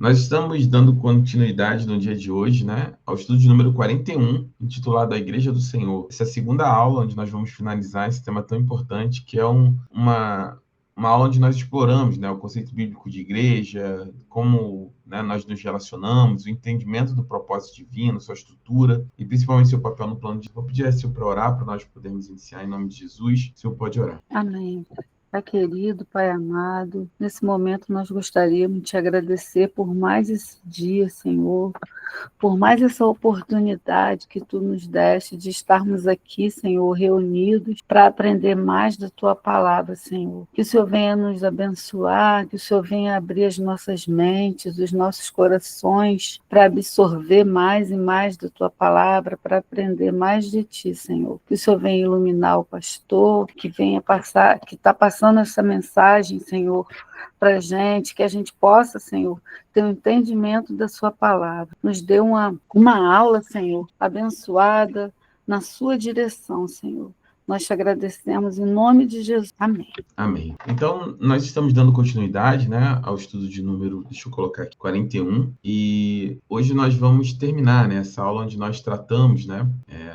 Nós estamos dando continuidade no dia de hoje, né, ao estudo de número 41, intitulado A Igreja do Senhor. Essa é a segunda aula onde nós vamos finalizar esse tema tão importante, que é uma aula onde nós exploramos, né, o conceito bíblico de igreja, como, né, nós nos relacionamos, o entendimento do propósito divino, sua estrutura e principalmente seu papel no plano de Deus. Vou pedir a Sil para orar, para nós podermos iniciar em nome de Jesus. Sil, pode orar. Amém. Pai querido, Pai amado, nesse momento nós gostaríamos de te agradecer por mais esse dia, Senhor, por mais essa oportunidade que tu nos deste de estarmos aqui, Senhor, reunidos para aprender mais da tua palavra, Senhor. Que o Senhor venha nos abençoar, que o Senhor venha abrir as nossas mentes, os nossos corações para absorver mais e mais da tua palavra, para aprender mais de ti, Senhor. Que o Senhor venha iluminar o pastor, que venha passar, que está passando essa mensagem, Senhor, para a gente, que a gente possa, Senhor, ter um entendimento da sua palavra. Nos dê uma aula, Senhor, abençoada na sua direção, Senhor. Nós te agradecemos em nome de Jesus. Amém. Amém. Então, nós estamos dando continuidade, né, ao estudo de número, deixa eu colocar aqui, 41, e hoje nós vamos terminar, né, essa aula onde nós tratamos, né,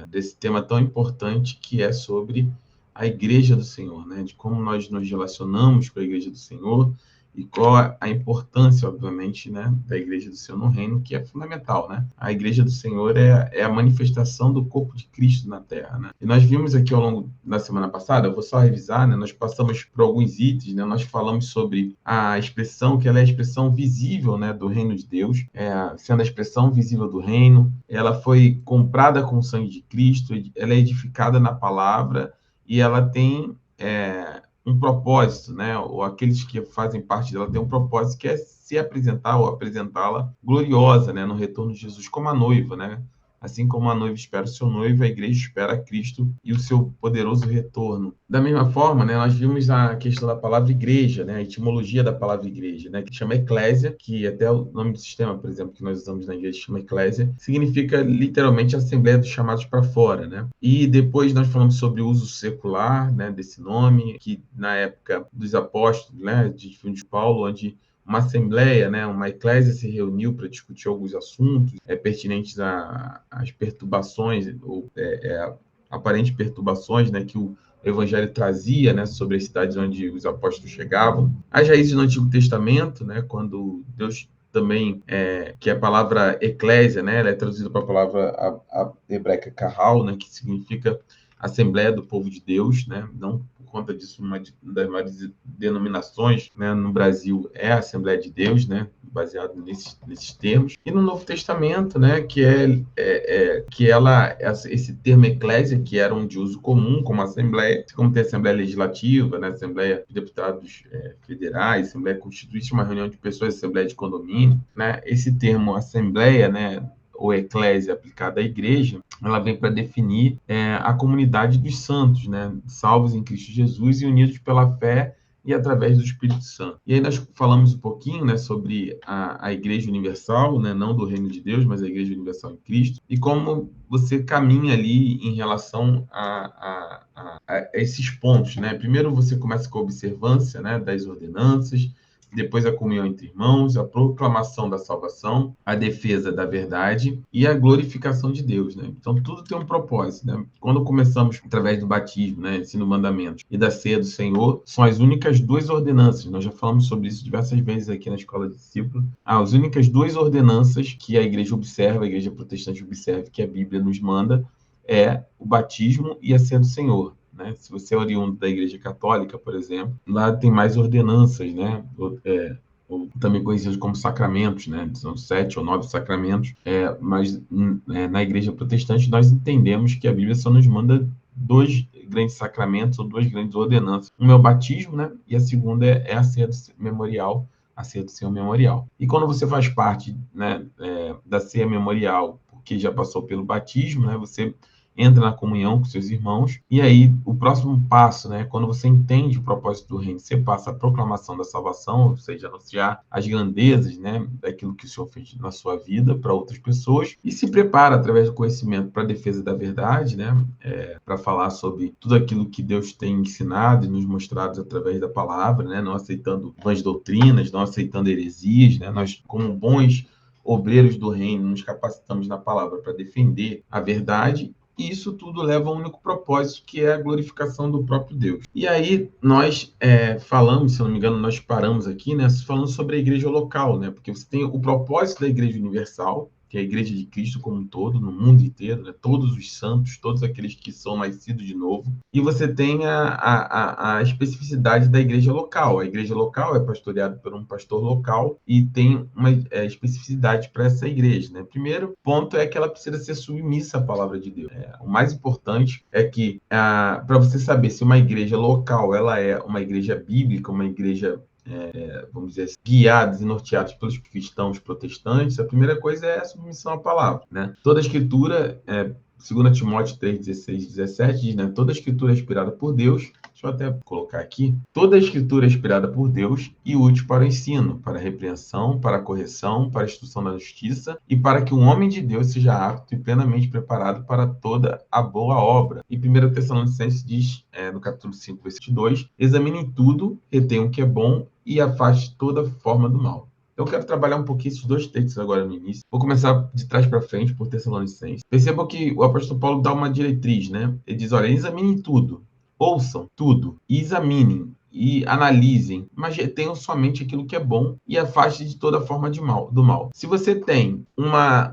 desse tema tão importante que é sobre a Igreja do Senhor, né, de como nós nos relacionamos com a Igreja do Senhor e qual a importância, obviamente, né, da Igreja do Senhor no reino, que é fundamental, né? A Igreja do Senhor é a manifestação do corpo de Cristo na Terra, né? E nós vimos aqui ao longo da semana passada, eu vou só revisar, né? Nós passamos por alguns itens, né? Nós falamos sobre a expressão, que ela é a expressão visível, né, do reino de Deus, sendo a expressão visível do reino, ela foi comprada com o sangue de Cristo, ela é edificada na palavra e ela tem um propósito, né? Ou aqueles que fazem parte dela têm um propósito que é se apresentar ou apresentá-la gloriosa, né? No retorno de Jesus como a noiva, né? Assim como a noiva espera o seu noivo, a igreja espera Cristo e o seu poderoso retorno. Da mesma forma, né, nós vimos a questão da palavra igreja, né, a etimologia da palavra igreja, né, que chama eclésia, que até o nome do sistema, por exemplo, que nós usamos na igreja chama eclésia, significa literalmente assembleia dos chamados para fora, né? E depois nós falamos sobre o uso secular, né, desse nome, que na época dos apóstolos, né, de Paulo, onde uma assembleia, né, uma eclésia se reuniu para discutir alguns assuntos pertinentes às perturbações, ou aparentes perturbações, né, que o evangelho trazia, né, sobre as cidades onde os apóstolos chegavam. As raízes do Antigo Testamento, né, quando Deus também, que a palavra eclésia, né, ela é traduzida para a palavra a hebraica kahal, né, que significa Assembleia do Povo de Deus, né, não conta disso, uma das maiores denominações, né, no Brasil é a Assembleia de Deus, né, baseado nesses termos. E no Novo Testamento, né, que esse termo eclésia, que era um de uso comum, como assembleia, como tem Assembleia Legislativa, né, Assembleia de Deputados Federais, Assembleia Constituinte, uma reunião de pessoas, Assembleia de Condomínio, né, esse termo assembleia, né, ou eclésia aplicada à igreja, ela vem para definir a comunidade dos santos, né, salvos em Cristo Jesus e unidos pela fé e através do Espírito Santo. E aí nós falamos um pouquinho, né, sobre a Igreja Universal, né, não do Reino de Deus, mas a Igreja Universal em Cristo, e como você caminha ali em relação a esses pontos, né? Primeiro você começa com a observância, né, das ordenanças, depois a comunhão entre irmãos, a proclamação da salvação, a defesa da verdade e a glorificação de Deus, né? Então, tudo tem um propósito, né? Quando começamos através do batismo, né, ensino mandamentos e da ceia do Senhor, são as únicas duas ordenanças, nós já falamos sobre isso diversas vezes aqui na Escola de Discípulo, as únicas duas ordenanças que a igreja observa, a igreja protestante observa, que a Bíblia nos manda, é o batismo e a ceia do Senhor. Né? Se você é oriundo da Igreja Católica, por exemplo, lá tem mais ordenanças, né? Ou também conhecidos como sacramentos, né? São 7 ou 9 sacramentos, mas na Igreja Protestante nós entendemos que a Bíblia só nos manda 2 grandes sacramentos ou 2 grandes ordenanças. Um é o batismo, né? E a segunda é a ceia memorial, a ceia do Senhor memorial. E quando você faz parte, né, da ceia memorial, porque já passou pelo batismo, né? Você entra na comunhão com seus irmãos, e aí o próximo passo, né, quando você entende o propósito do reino, você passa a proclamação da salvação, ou seja, anunciar as grandezas, né, daquilo que o Senhor fez na sua vida para outras pessoas, e se prepara através do conhecimento para a defesa da verdade, né, para falar sobre tudo aquilo que Deus tem ensinado e nos mostrado através da palavra, né, não aceitando vãs doutrinas, não aceitando heresias, né, nós, como bons obreiros do reino, nos capacitamos na palavra para defender a verdade, e isso tudo leva a um único propósito, que é a glorificação do próprio Deus. E aí nós falamos, se não me engano, nós paramos aqui, né, falando sobre a igreja local, né, porque você tem o propósito da igreja universal, que é a igreja de Cristo como um todo, no mundo inteiro, né, todos os santos, todos aqueles que são nascidos de novo, e você tem a especificidade da igreja local. A igreja local é pastoreada por um pastor local e tem uma especificidade para essa igreja, né? Primeiro ponto é que ela precisa ser submissa à palavra de Deus. O mais importante é que, para você saber se uma igreja local ela é uma igreja bíblica, uma igreja vamos dizer assim, guiados e norteados pelos cristãos protestantes, a primeira coisa é a submissão à palavra, né? Toda a escritura, 2 Timóteo 3, 16, 17, diz, né? Toda a escritura é inspirada por Deus. Deixa eu até colocar aqui. Toda a escritura é inspirada por Deus e útil para o ensino, para a repreensão, para a correção, para a instrução da justiça e para que o homem de Deus seja apto e plenamente preparado para toda a boa obra. E 1 Tessalonicenses diz, no capítulo 5, versículo 2, examinem tudo, retenham o que é bom e afaste toda forma do mal. Eu quero trabalhar um pouquinho esses dois textos agora no início. Vou começar de trás para frente, por Tessalonicenses. Percebam que o apóstolo Paulo dá uma diretriz, né? Ele diz, olha, examinem tudo, ouçam tudo, e examinem, e analisem, mas retenham somente aquilo que é bom e afaste de toda forma do mal. Se você tem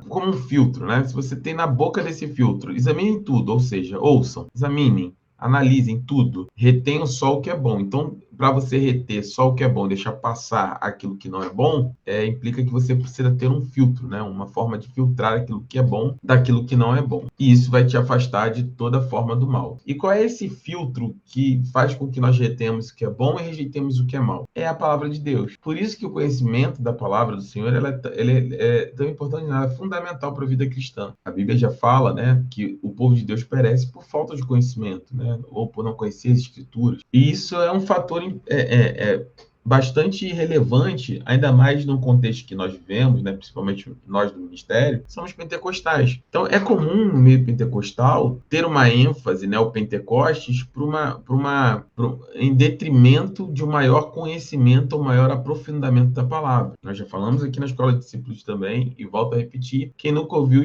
como um filtro, né? Se você tem na boca desse filtro, examinem tudo, ou seja, ouçam, examinem, analisem tudo, retenham só o que é bom. Então, para você reter só o que é bom, deixar passar aquilo que não é bom, implica que você precisa ter um filtro, né? Uma forma de filtrar aquilo que é bom daquilo que não é bom. E isso vai te afastar de toda forma do mal. E qual é esse filtro que faz com que nós retemos o que é bom e rejeitemos o que é mal? É a palavra de Deus. Por isso que o conhecimento da palavra do Senhor ele é tão importante, é fundamental para a vida cristã. A Bíblia já fala, né, que o povo de Deus perece por falta de conhecimento, né, ou por não conhecer as Escrituras. E isso é um fator bastante relevante, ainda mais no contexto que nós vivemos, né, principalmente nós do ministério, somos pentecostais. Então, é comum no meio pentecostal ter uma ênfase, né, o Pentecostes, em detrimento de um maior conhecimento, um maior aprofundamento da palavra. Nós já falamos aqui na Escola de Discípulos também, e volto a repetir, quem nunca ouviu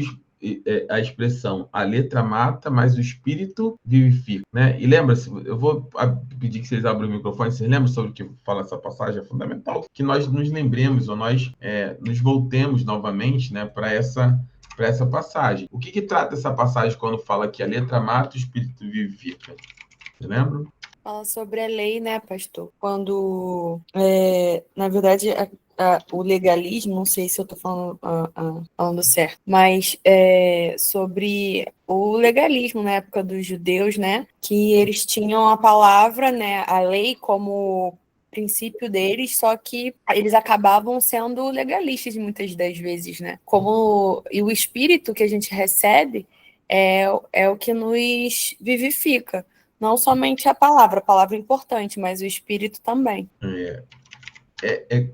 a expressão a letra mata, mas o espírito vivifica, né? E lembra-se, eu vou pedir que vocês abram o microfone, vocês lembram sobre o que fala essa passagem? É fundamental que nós nos lembremos, ou nós nos voltemos novamente, né, para essa passagem. O que trata essa passagem quando fala que a letra mata, o espírito vivifica? Você lembra? Fala sobre a lei, né, pastor? Quando, na verdade, o legalismo, não sei se eu estou falando certo, mas sobre o legalismo na época dos judeus, né, que eles tinham a palavra, né, a lei como princípio deles, só que eles acabavam sendo legalistas muitas das vezes, né? E o espírito que a gente recebe é o que nos vivifica. Não somente a palavra é importante, mas o espírito também.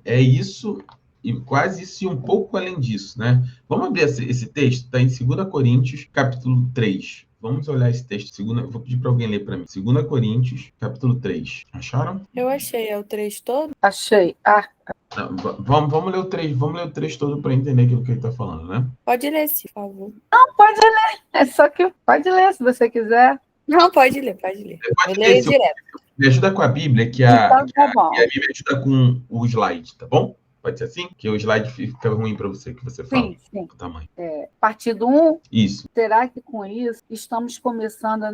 É isso, e quase isso e um pouco além disso, né? Vamos abrir esse texto, está em 2 Coríntios, capítulo 3. Vamos olhar esse texto, vou pedir para alguém ler para mim. 2 Coríntios, capítulo 3. Acharam? Eu achei, é o 3 todo? Achei. Não, vamos ler o 3 todo para entender aquilo que ele está falando, né? Pode ler, por favor. Não, pode ler. É só que pode ler, se você quiser. Não, pode ler. Eu leio direto. Me ajuda com a Bíblia, Então, tá bom. e a Bíblia ajuda com o slide, tá bom? Pode ser assim? Que o slide fica ruim para você, que você fala. Sim. O tamanho. Partido 1. Isso. Será que com isso estamos começando a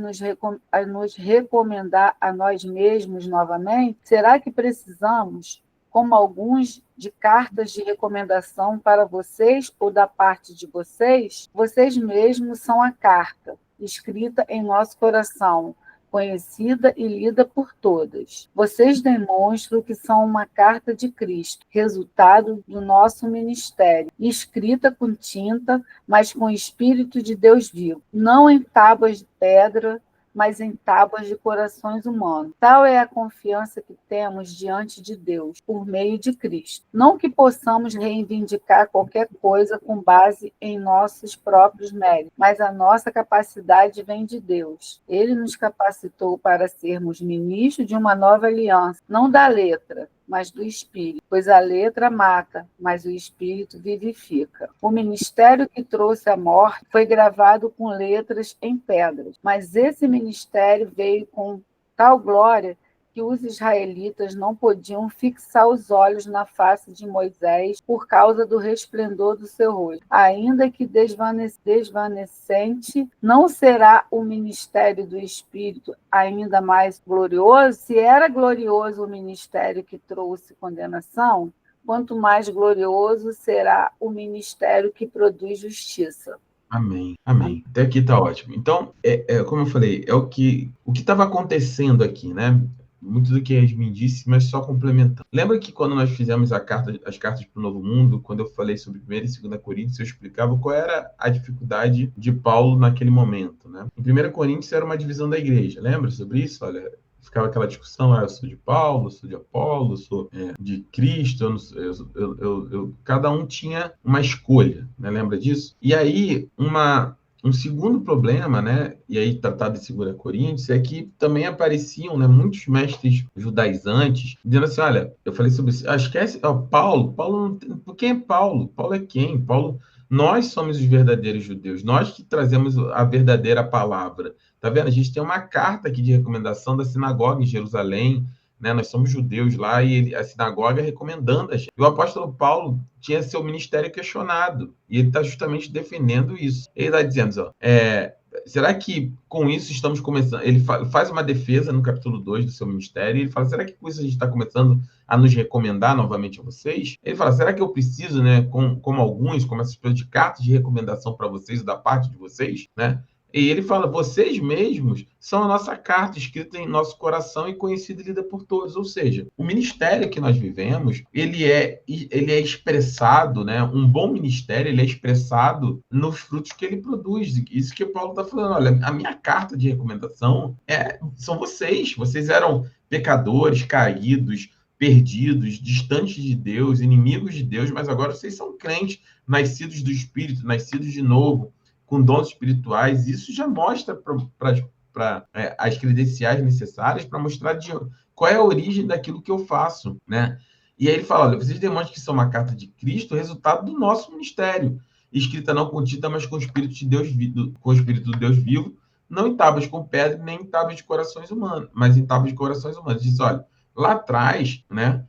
nos recomendar a nós mesmos novamente? Será que precisamos, como alguns, de cartas de recomendação para vocês ou da parte de vocês? Vocês mesmos são a carta, escrita em nosso coração, conhecida e lida por todas. Vocês demonstram que são uma carta de Cristo, resultado do nosso ministério, escrita com tinta, mas com o Espírito de Deus vivo, não em tábuas de pedra, mas em tábuas de corações humanos. Tal é a confiança que temos diante de Deus, por meio de Cristo. Não que possamos reivindicar qualquer coisa com base em nossos próprios méritos, mas a nossa capacidade vem de Deus. Ele nos capacitou para sermos ministros de uma nova aliança, não da letra, mas do Espírito, pois a letra mata, mas o Espírito vivifica. O ministério que trouxe a morte foi gravado com letras em pedras, mas esse ministério veio com tal glória que os israelitas não podiam fixar os olhos na face de Moisés por causa do resplendor do seu rosto. Ainda que desvanecente, não será o ministério do Espírito ainda mais glorioso? Se era glorioso o ministério que trouxe condenação, quanto mais glorioso será o ministério que produz justiça. Amém, amém. Até aqui tá ótimo. Então, como eu falei, é o que estava acontecendo aqui, né? Muito do que a Yasmin disse, mas só complementando. Lembra que quando nós fizemos as cartas para o Novo Mundo, quando eu falei sobre 1ª e 2ª Coríntios, eu explicava qual era a dificuldade de Paulo naquele momento, né? Em 1 Coríntios era uma divisão da igreja, lembra sobre isso? Olha, ficava aquela discussão, eu sou de Paulo, sou de Apolo, sou de Cristo, cada um tinha uma escolha, né? Lembra disso? E aí, um segundo problema, né, e aí tratado em 2 Coríntios, é que também apareciam, né, muitos mestres judaizantes dizendo assim, olha, eu falei sobre isso, esquece, Paulo não tem, quem é Paulo? Paulo é quem? Paulo, nós somos os verdadeiros judeus, nós que trazemos a verdadeira palavra. Tá vendo? A gente tem uma carta aqui de recomendação da sinagoga em Jerusalém, né? Nós somos judeus lá e a sinagoga recomendando a gente. E o apóstolo Paulo tinha seu ministério questionado e ele está justamente defendendo isso. Ele está dizendo, ó, será que com isso estamos começando... Ele faz uma defesa no capítulo 2 do seu ministério e ele fala, será que com isso a gente está começando a nos recomendar novamente a vocês? Ele fala, será que eu preciso, né, como alguns, como essas pessoas de cartas de recomendação para vocês, da parte de vocês, né? E ele fala, vocês mesmos são a nossa carta, escrita em nosso coração e conhecida e lida por todos. Ou seja, o ministério que nós vivemos, ele é expressado, né? Um bom ministério, ele é expressado nos frutos que ele produz. Isso que o Paulo está falando. Olha, a minha carta de recomendação são vocês. Vocês eram pecadores, caídos, perdidos, distantes de Deus, inimigos de Deus, mas agora vocês são crentes, nascidos do Espírito, nascidos de novo, com dons espirituais. Isso já mostra para as credenciais necessárias para mostrar qual é a origem daquilo que eu faço, né? E aí ele fala, olha, vocês demonstram que são uma carta de Cristo, resultado do nosso ministério, escrita não com tinta, mas com o Espírito de Deus, com o Espírito do Deus vivo, não em tábuas com pedra, nem em tábuas de corações humanos, mas em tábuas de corações humanos. Diz, olha, lá atrás, né,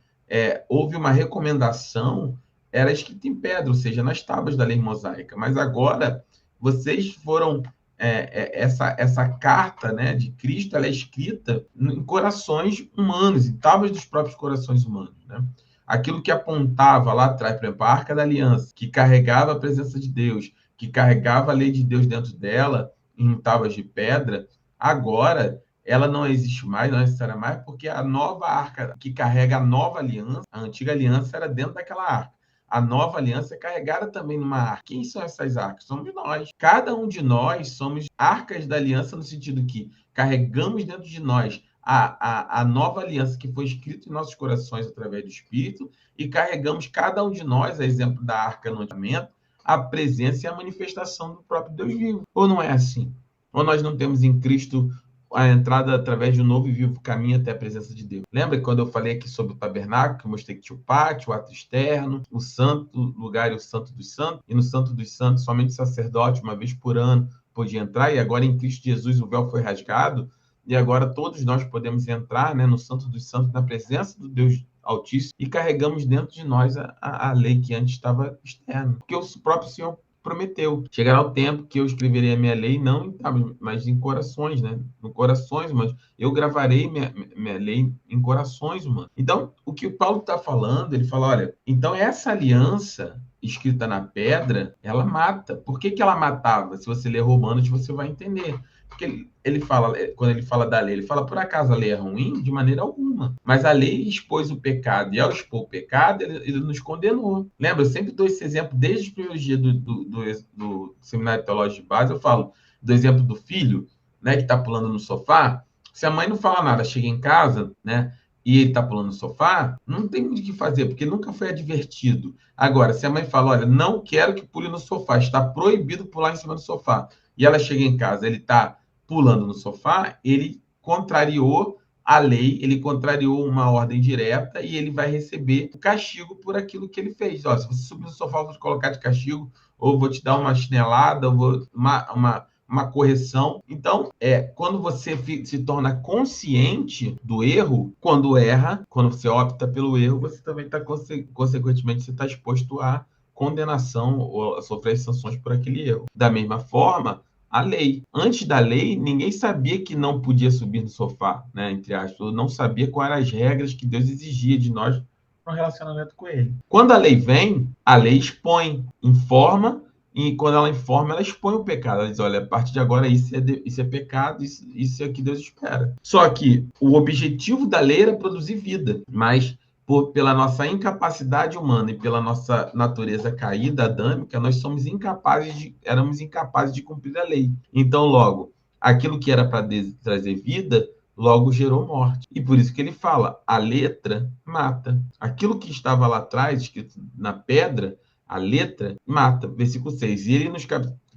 houve uma recomendação, era escrita em pedra, ou seja, nas tábuas da lei mosaica, mas agora vocês foram... essa carta, né, de Cristo, ela é escrita em corações humanos, em tábuas dos próprios corações humanos, né? Aquilo que apontava lá atrás, por exemplo, a Arca da Aliança, que carregava a presença de Deus, que carregava a lei de Deus dentro dela, em tábuas de pedra, agora ela não existe mais, não é necessária mais, porque a nova arca que carrega a nova aliança, a antiga aliança era dentro daquela arca. A nova aliança é carregada também numa arca. Quem são essas arcas? Somos nós. Cada um de nós somos arcas da aliança, no sentido que carregamos dentro de nós a nova aliança que foi escrita em nossos corações através do Espírito e carregamos cada um de nós, a exemplo da arca no Antigo Testamento, a presença e a manifestação do próprio Deus vivo. Ou não é assim? Ou nós não temos em Cristo a entrada através de um novo e vivo caminho até a presença de Deus? Lembra quando eu falei aqui sobre o tabernáculo, que eu mostrei que tinha o pátio, o ato externo, o santo lugar e o santo dos santos, e no santo dos santos somente o sacerdote, uma vez por ano, podia entrar, e agora em Cristo Jesus o véu foi rasgado, e agora todos nós podemos entrar, né, no santo dos santos, na presença do Deus Altíssimo, e carregamos dentro de nós a lei que antes estava externa, porque o próprio Senhor prometeu. Chegará o tempo que eu escreverei a minha lei, não em tábuas, mas em corações, né? No corações humanos. Eu gravarei minha lei em corações humanos. Então, o que o Paulo está falando, ele fala, olha, então essa aliança escrita na pedra, ela mata. Por que ela matava? Se você ler Romanos, você vai entender. porque ele fala, quando ele fala da lei, ele fala, por acaso a lei é ruim? De maneira alguma. Mas a lei expôs o pecado, e ao expor o pecado, ele nos condenou. Lembra? Eu sempre dou esse exemplo, desde os primeiros dias do Seminário Teológico de Base, eu falo do exemplo do filho, né, que está pulando no sofá. Se a mãe não fala nada, chega em casa, né, e ele está pulando no sofá, não tem muito o que fazer, porque nunca foi advertido. Agora, se a mãe fala, olha, não quero que pule no sofá, está proibido pular em cima do sofá, e ela chega em casa, ele está pulando no sofá, ele contrariou a lei, ele contrariou uma ordem direta e ele vai receber o castigo por aquilo que ele fez. Ó, se você subir no sofá, eu vou te colocar de castigo, ou vou te dar uma chinelada, ou vou uma correção. Então, quando você se torna consciente do erro, quando erra, quando você opta pelo erro, você também está, consequentemente, você está exposto à condenação ou a sofrer sanções por aquele erro. Da mesma forma, a lei. Antes da lei, ninguém sabia que não podia subir no sofá, né? Entre aspas, não sabia quais eram as regras que Deus exigia de nós no relacionamento com ele. Quando a lei vem, a lei expõe, informa, e quando ela informa, ela expõe o pecado. Ela diz, olha, a partir de agora isso é pecado, isso é o que Deus espera. Só que o objetivo da lei era produzir vida, mas pela nossa incapacidade humana e pela nossa natureza caída, adâmica, nós éramos incapazes de cumprir a lei. Então, logo, aquilo que era para trazer vida, logo gerou morte. E por isso que ele fala, a letra mata. Aquilo que estava lá atrás, escrito na pedra, a letra mata. Versículo 6. E ele nos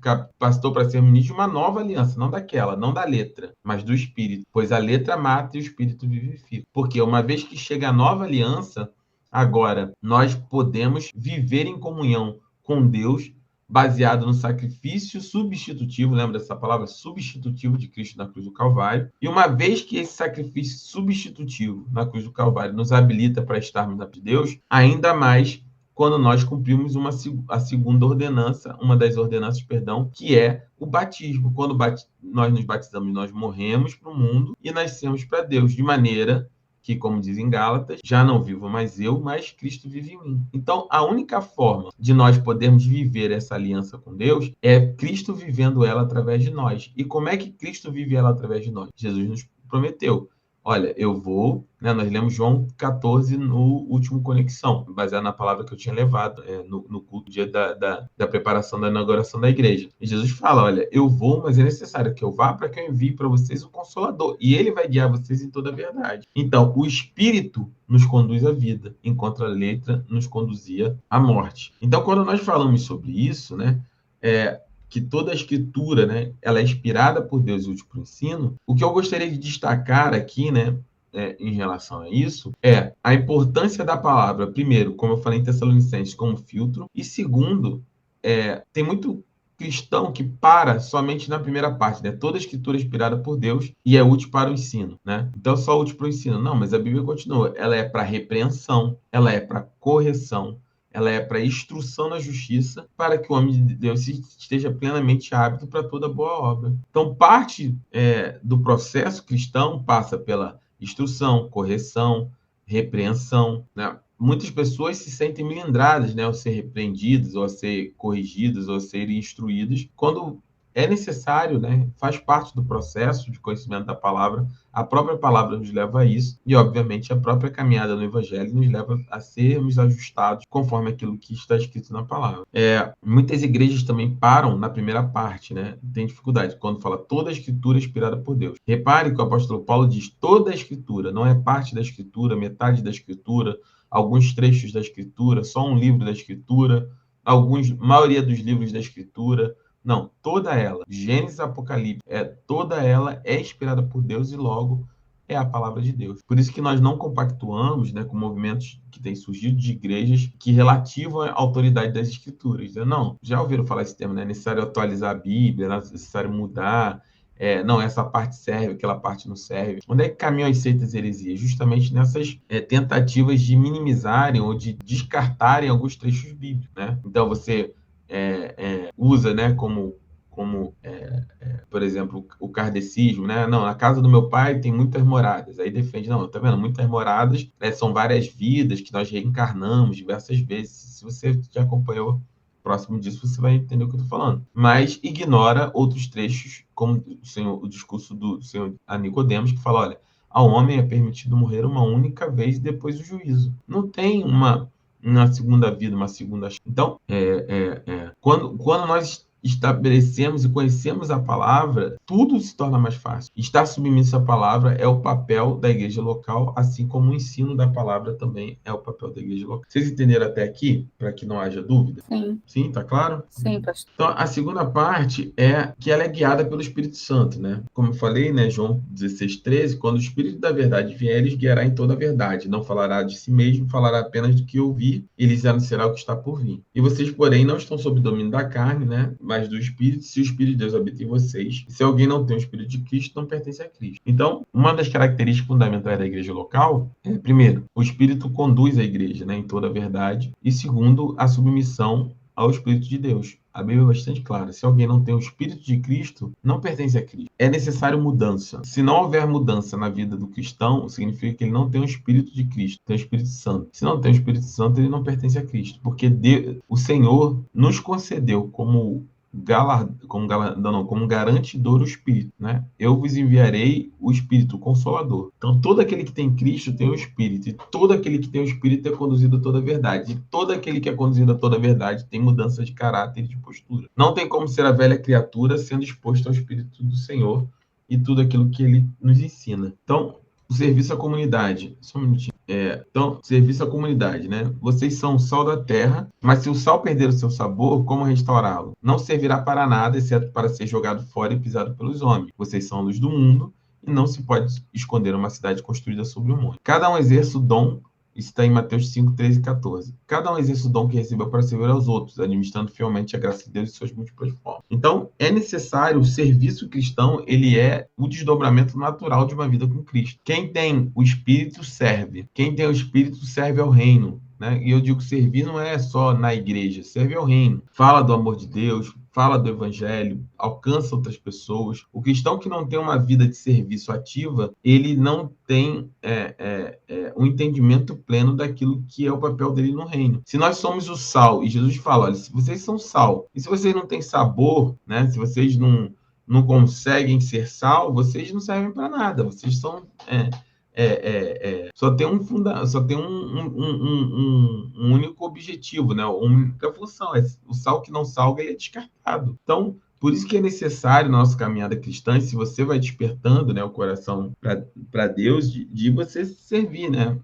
capacitou para ser ministro de uma nova aliança, não daquela, não da letra, mas do Espírito. Pois a letra mata e o Espírito vivifica. Porque uma vez que chega a nova aliança, agora nós podemos viver em comunhão com Deus, baseado no sacrifício substitutivo, lembra dessa palavra? Substitutivo de Cristo na cruz do Calvário. E uma vez que esse sacrifício substitutivo na cruz do Calvário nos habilita para estarmos na de Deus, ainda mais quando nós cumprimos a segunda ordenança, uma das ordenanças, perdão, que é o batismo. Quando nós nos batizamos, nós morremos para o mundo e nascemos para Deus, de maneira que, como diz em Gálatas, já não vivo mais eu, mas Cristo vive em mim. Então, a única forma de nós podermos viver essa aliança com Deus é Cristo vivendo ela através de nós. E como é que Cristo vive ela através de nós? Jesus nos prometeu. Olha, eu vou, né, nós lemos João 14 no último Conexão, baseado na palavra que eu tinha levado no culto, dia da preparação da inauguração da igreja. E Jesus fala, olha, eu vou, mas é necessário que eu vá para que eu envie para vocês o Consolador. E ele vai guiar vocês em toda a verdade. Então, o Espírito nos conduz à vida, enquanto a letra nos conduzia à morte. Então, quando nós falamos sobre isso, né, que toda a escritura, né, ela é inspirada por Deus e útil para o ensino, o que eu gostaria de destacar aqui, né, em relação a isso, é a importância da palavra, primeiro, como eu falei em Tessalonicenses, como filtro, e segundo, tem muito cristão que para somente na primeira parte, né? Toda a escritura é inspirada por Deus e é útil para o ensino, né? Então, só útil para o ensino. Não, mas a Bíblia continua. Ela é para repreensão, ela é para correção, ela é para instrução na justiça, para que o homem de Deus esteja plenamente apto para toda boa obra. Então, parte do processo cristão passa pela instrução, correção, repreensão, né? Muitas pessoas se sentem melindradas, né, ao ser repreendidas, ou a ser corrigidas, ou a serem instruídas, quando é necessário, né, faz parte do processo de conhecimento da palavra, a própria palavra nos leva a isso, e, obviamente, a própria caminhada no Evangelho nos leva a sermos ajustados conforme aquilo que está escrito na palavra. Muitas igrejas também param na primeira parte, né, tem dificuldade, quando fala toda a Escritura é inspirada por Deus. Repare que o apóstolo Paulo diz toda a Escritura, não é parte da Escritura, metade da Escritura, alguns trechos da Escritura, só um livro da Escritura, maioria dos livros da Escritura. Não, toda ela, Gênesis, Apocalipse, toda ela é inspirada por Deus e logo é a palavra de Deus. Por isso que nós não compactuamos, né, com movimentos que têm surgido de igrejas que relativam à autoridade das Escrituras. Não, já ouviram falar esse termo, né? É necessário atualizar a Bíblia, é necessário mudar. Não, essa parte serve, aquela parte não serve. Onde é que caminham as seitas heresias? Justamente nessas tentativas de minimizarem ou de descartarem alguns trechos bíblicos, né? Então, você usa, né, como por exemplo, o kardecismo, né? Não, na casa do meu pai tem muitas moradas. Aí defende, não, tá vendo? Muitas moradas são várias vidas que nós reencarnamos diversas vezes. Se você já acompanhou próximo disso você vai entender o que eu estou falando. Mas ignora outros trechos, como o discurso do Senhor a Nicodemos, que fala, olha, ao homem é permitido morrer uma única vez depois do juízo. Não tem uma segunda vida, uma segunda chance. Então, quando nós estabelecemos e conhecemos a palavra, tudo se torna mais fácil. Estar submisso à palavra é o papel da igreja local, assim como o ensino da palavra também é o papel da igreja local. Vocês entenderam até aqui? Para que não haja dúvida? Sim. Sim, tá claro? Sim, pastor. Então, a segunda parte é que ela é guiada pelo Espírito Santo, né? Como eu falei, né, João 16:13, quando o Espírito da verdade vier, ele guiará em toda a verdade. Não falará de si mesmo, falará apenas do que ouvir, e lhes anunciará o que está por vir. E vocês, porém, não estão sob o domínio da carne, né? Mas do Espírito, se o Espírito de Deus habita em vocês. Se alguém não tem o Espírito de Cristo, não pertence a Cristo. Então, uma das características fundamentais da igreja local é, primeiro, o Espírito conduz a igreja, né, em toda a verdade. E segundo, a submissão ao Espírito de Deus. A Bíblia é bastante clara. Se alguém não tem o Espírito de Cristo, não pertence a Cristo. É necessário mudança. Se não houver mudança na vida do cristão, significa que ele não tem o Espírito de Cristo, tem o Espírito Santo. Se não tem o Espírito Santo, ele não pertence a Cristo. Porque o Senhor nos concedeu como garantidor o Espírito, né? Eu vos enviarei o Espírito, o Consolador. Então, todo aquele que tem Cristo tem o Espírito, e todo aquele que tem o Espírito é conduzido a toda a verdade, e todo aquele que é conduzido a toda a verdade tem mudança de caráter e de postura. Não tem como ser a velha criatura sendo exposto ao Espírito do Senhor e tudo aquilo que ele nos ensina. Então, o serviço à comunidade. Só um minutinho. Então, serviço à comunidade, né? Vocês são o sal da terra, mas se o sal perder o seu sabor, como restaurá-lo? Não servirá para nada, exceto para ser jogado fora e pisado pelos homens. Vocês são a luz do mundo, e não se pode esconder uma cidade construída sobre um monte. Cada um exerce o dom. Isso está em Mateus 5, 13 e 14. Cada um exerce o dom que recebeu para servir aos outros, administrando fielmente a graça de Deus e suas múltiplas formas. Então, é necessário, o serviço cristão, ele é o desdobramento natural de uma vida com Cristo. Quem tem o Espírito serve. Quem tem o Espírito serve ao reino. Né? E eu digo servir não é só na igreja, serve ao reino. Fala do amor de Deus, fala do evangelho, alcança outras pessoas. O cristão que não tem uma vida de serviço ativa, ele não tem um entendimento pleno daquilo que é o papel dele no reino. Se nós somos o sal, e Jesus fala, olha, se vocês são sal, e se vocês não têm sabor, né? Se vocês não conseguem ser sal, vocês não servem para nada. Vocês são... só tem um único objetivo, né? Uma única função. O sal que não salga, ele é descartado. Então, por isso que é necessário na nossa caminhada cristã, se você vai despertando, né, o coração para Deus, de você servir, né?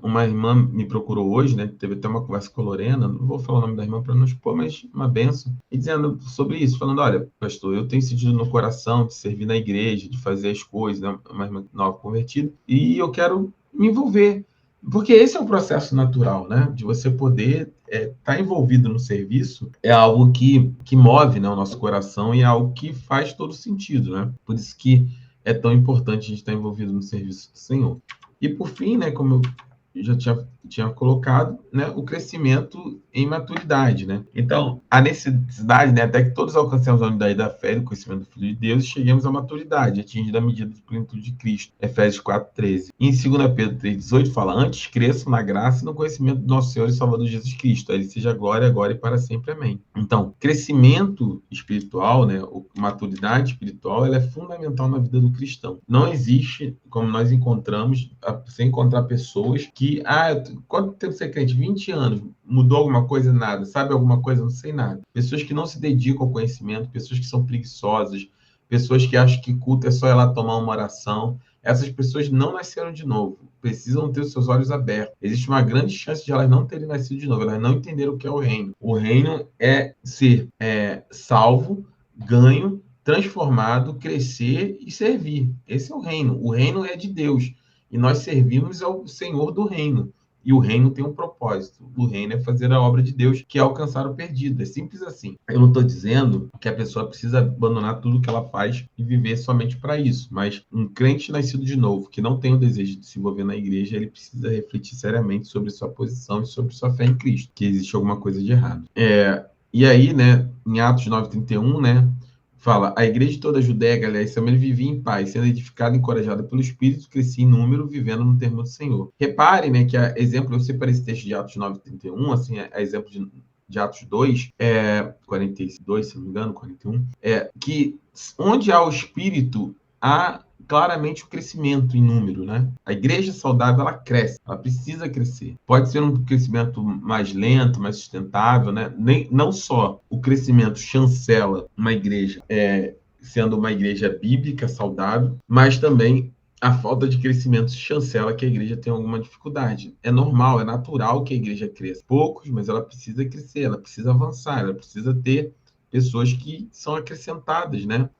Uma irmã me procurou hoje, né? Teve até uma conversa com a Lorena, não vou falar o nome da irmã para não expor, mas uma bênção, e dizendo sobre isso, falando, olha, pastor, eu tenho sentido no coração de servir na igreja, de fazer as coisas, né? Uma irmã nova convertida, e eu quero me envolver. Porque esse é o processo natural, né? De você poder estar envolvido no serviço é algo que move, né, o nosso coração e é algo que faz todo sentido, né? Por isso que é tão importante a gente estar envolvido no serviço do Senhor. E por fim, né, como eu já tinha colocado, né, o crescimento em maturidade, né? Então, a necessidade, né, até que todos alcancemos a unidade da fé e do conhecimento do Filho de Deus e cheguemos à maturidade, atingindo a medida de plenitude de Cristo. Efésios 4:13. E em 2 Pedro 3:18 fala, antes cresçam na graça e no conhecimento do nosso Senhor e Salvador Jesus Cristo. A ele seja glória, agora e para sempre. Amém. Então, crescimento espiritual, né, maturidade espiritual, ela é fundamental na vida do cristão. Não existe, como nós encontramos, você encontrar pessoas que, quanto tempo você é crente? 20 anos. Mudou alguma coisa? Nada. Sabe alguma coisa? Não sei nada. Pessoas que não se dedicam ao conhecimento, pessoas que são preguiçosas, pessoas que acham que culto é só ir lá tomar uma oração. Essas pessoas não nasceram de novo. Precisam ter os seus olhos abertos. Existe uma grande chance de elas não terem nascido de novo. Elas não entenderam o que é o reino. O reino é ser salvo, ganho, transformado, crescer e servir. Esse é o reino. O reino é de Deus. E nós servimos ao Senhor do reino. E o reino tem um propósito. O reino é fazer a obra de Deus, que é alcançar o perdido. É simples assim. Eu não estou dizendo que a pessoa precisa abandonar tudo que ela faz e viver somente para isso. Mas um crente nascido de novo, que não tem o desejo de se envolver na igreja, ele precisa refletir seriamente sobre sua posição e sobre sua fé em Cristo, que existe alguma coisa de errado. E aí, né, em Atos 9:31, né, fala, a igreja toda a Judéia, Galileia e Samaria vivia em paz, sendo edificada e encorajada pelo Espírito, crescia em número, vivendo no temor do Senhor. Repare, né, que exemplo, eu separei esse texto de Atos 9:31, assim, exemplo de Atos 2, 42, se não me engano, 41, que onde há o Espírito, há claramente o crescimento em número, né? A igreja saudável, ela cresce, ela precisa crescer. Pode ser um crescimento mais lento, mais sustentável, né? Não só o crescimento chancela uma igreja sendo uma igreja bíblica, saudável, mas também a falta de crescimento chancela que a igreja tem alguma dificuldade. É normal, é natural que a igreja cresça. Poucos, mas ela precisa crescer, ela precisa avançar, ela precisa ter pessoas que são acrescentadas, né?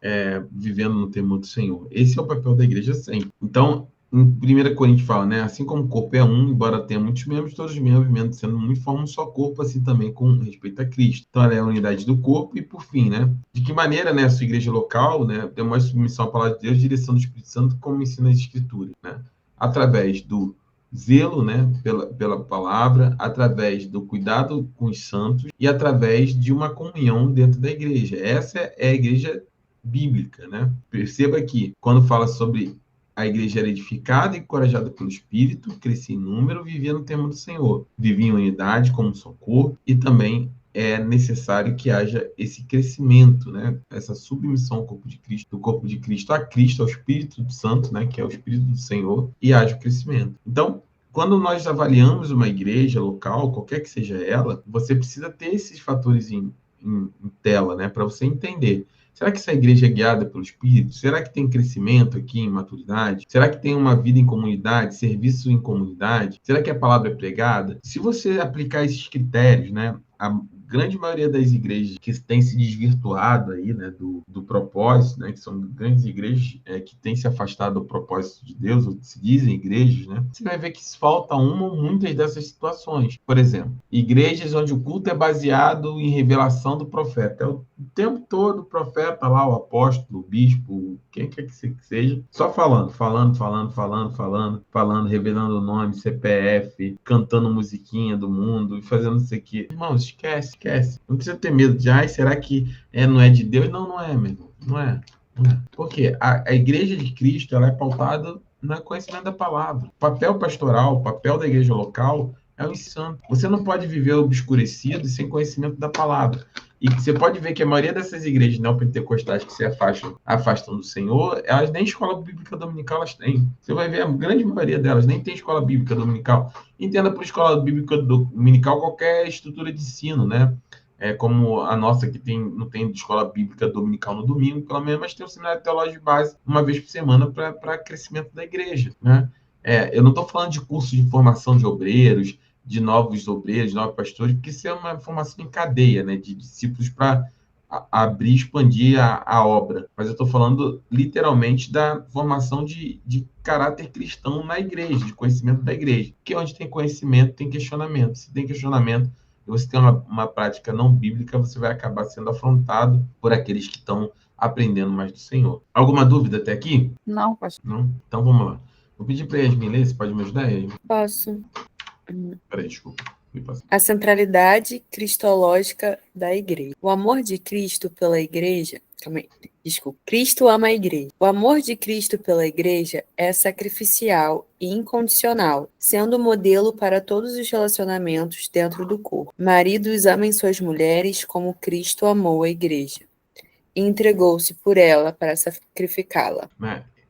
Vivendo no temor do Senhor. Esse é o papel da igreja sempre. Então, em 1 Coríntios fala, né? Assim como o corpo é um, embora tenha muitos membros, todos os membros sendo um, formam um só corpo, assim também com respeito a Cristo. Então, ela é a unidade do corpo e, por fim, né? De que maneira, né, a sua igreja local, né, tem uma submissão à palavra de Deus, direção do Espírito Santo, como ensina as Escrituras, né? Através do zelo, né, pela palavra, através do cuidado com os santos e através de uma comunhão dentro da igreja. Essa é a igreja bíblica, né? Perceba que, quando fala sobre a igreja era edificada e encorajada pelo Espírito, crescia em número, vivia no temor do Senhor, vivia em unidade como um só corpo, e também é necessário que haja esse crescimento, né? Essa submissão ao corpo de Cristo, do corpo de Cristo a Cristo, ao Espírito Santo, né? Que é o Espírito do Senhor, e haja o crescimento. Então, quando nós avaliamos uma igreja local, qualquer que seja ela, você precisa ter esses fatores em tela, né? Para você entender. Será que essa igreja é guiada pelo Espírito? Será que tem crescimento aqui em maturidade? Será que tem uma vida em comunidade, serviço em comunidade? Será que a palavra é pregada? Se você aplicar esses critérios, né? A grande maioria das igrejas que tem se desvirtuado aí, né, do propósito, né, que são grandes igrejas que têm se afastado do propósito de Deus, ou se dizem igrejas, né, você vai ver que falta uma ou muitas dessas situações. Por exemplo, igrejas onde o culto é baseado em revelação do profeta. É o tempo todo o profeta lá, o apóstolo, o bispo, quem quer que seja, só falando, revelando o nome, CPF, cantando musiquinha do mundo e fazendo isso aqui. Irmãos, esquece. Não precisa ter medo de, será que não é de Deus? Não é, meu irmão. Não é. Porque a igreja de Cristo, ela é pautada no conhecimento da palavra. O papel pastoral, o papel da igreja local é o ensino. Você não pode viver obscurecido sem conhecimento da palavra. E você pode ver que a maioria dessas igrejas neopentecostais que se afastam do Senhor, elas nem escola bíblica dominical elas têm. Você vai ver a grande maioria delas nem tem escola bíblica dominical. Entenda por escola bíblica dominical qualquer estrutura de ensino, né? Como a nossa, que não tem escola bíblica dominical no domingo, pelo menos, mas tem um seminário teológico de base uma vez por semana para crescimento da igreja, né? Eu não estou falando de curso de formação de obreiros, de novos obreiros, de novos pastores, porque isso é uma formação em cadeia, né, de discípulos para abrir e expandir a obra. Mas eu estou falando literalmente da formação de caráter cristão na igreja, de conhecimento da igreja. Porque onde tem conhecimento, tem questionamento. Se tem questionamento e você tem uma prática não bíblica, você vai acabar sendo afrontado por aqueles que estão aprendendo mais do Senhor. Alguma dúvida até aqui? Não, pastor. Não? Então vamos lá. Vou pedir para a Yasmin ler, você pode me ajudar, Yasmin? Posso. Peraí, desculpa. A centralidade cristológica da igreja. O amor de Cristo pela igreja... Cristo ama a igreja. O amor de Cristo pela igreja é sacrificial e incondicional, sendo modelo para todos os relacionamentos dentro do corpo. Maridos amem suas mulheres como Cristo amou a igreja e entregou-se por ela para sacrificá-la.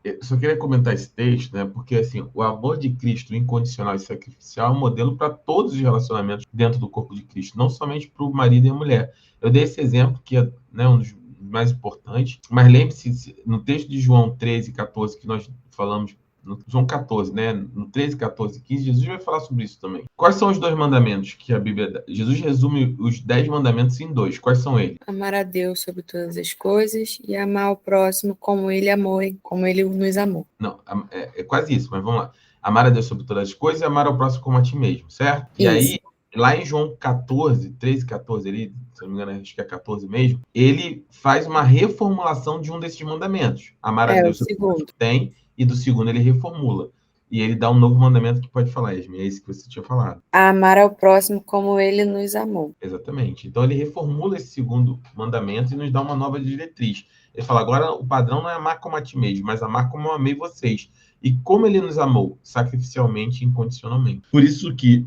Eu só queria comentar esse texto, né? Porque assim, o amor de Cristo incondicional e sacrificial é um modelo para todos os relacionamentos dentro do corpo de Cristo, não somente para o marido e a mulher. Eu dei esse exemplo que é, né, um dos mais importantes, mas lembre-se, no texto de João 13, 14, que nós falamos, no João 14, né? No 13, 14, 15, Jesus vai falar sobre isso também. Quais são os 2 mandamentos que a Bíblia dá? Jesus resume os 10 mandamentos em 2. Quais são eles? Amar a Deus sobre todas as coisas e amar o próximo como ele amou, como ele nos amou. Não, é quase isso, mas vamos lá. Amar a Deus sobre todas as coisas e amar ao próximo como a ti mesmo, certo? E aí, lá em João 14, 13, 14, ali, se não me engano, acho que é 14 mesmo, ele faz uma reformulação de um desses mandamentos. Amar a Deus sobre tudo que tem, e do segundo ele reformula. E ele dá um novo mandamento que pode falar, Yasmin, é isso que você tinha falado. Amar ao próximo como ele nos amou. Exatamente. Então ele reformula esse segundo mandamento e nos dá uma nova diretriz. Ele fala, agora o padrão não é amar como a ti mesmo, mas amar como eu amei vocês. E como ele nos amou? Sacrificialmente e incondicionalmente. Por isso que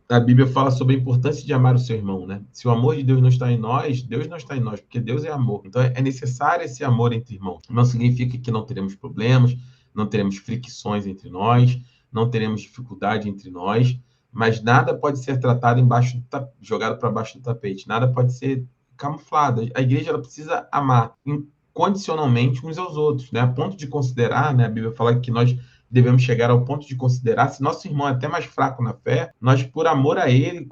a Bíblia fala sobre a importância de amar o seu irmão, né? Se o amor de Deus não está em nós, Deus não está em nós, porque Deus é amor. Então é necessário esse amor entre irmãos. Não significa que não teremos problemas, não teremos fricções entre nós, não teremos dificuldade entre nós, mas nada pode ser tratado jogado para baixo do tapete, nada pode ser camuflado. A igreja ela precisa amar incondicionalmente uns aos outros, né? A ponto de considerar, né? A Bíblia fala que nós devemos chegar ao ponto de considerar, se nosso irmão é até mais fraco na fé, nós, por amor a ele,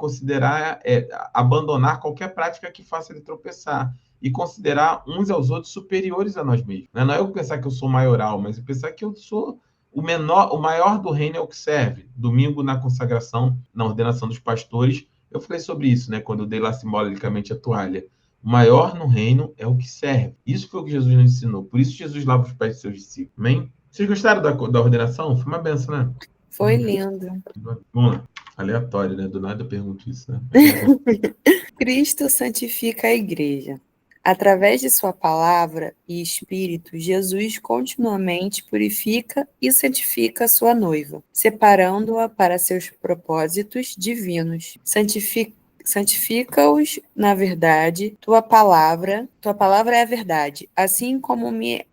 abandonar qualquer prática que faça ele tropeçar e considerar uns aos outros superiores a nós mesmos. Não é eu pensar que eu sou maioral, mas eu pensar que eu sou o maior do reino é o que serve. Domingo, na consagração, na ordenação dos pastores, eu falei sobre isso, né? Quando eu dei lá simbolicamente a toalha. O maior no reino é o que serve. Isso foi o que Jesus nos ensinou. Por isso Jesus lava os pés de seus discípulos. Amém? Vocês gostaram da ordenação? Foi uma benção, né? Foi lindo. Vamos lá. Aleatório, né? Do nada eu pergunto isso, né? Cristo santifica a igreja. Através de sua palavra e espírito, Jesus continuamente purifica e santifica a sua noiva, separando-a para seus propósitos divinos. Santifica-os na verdade, tua palavra é a verdade, assim como me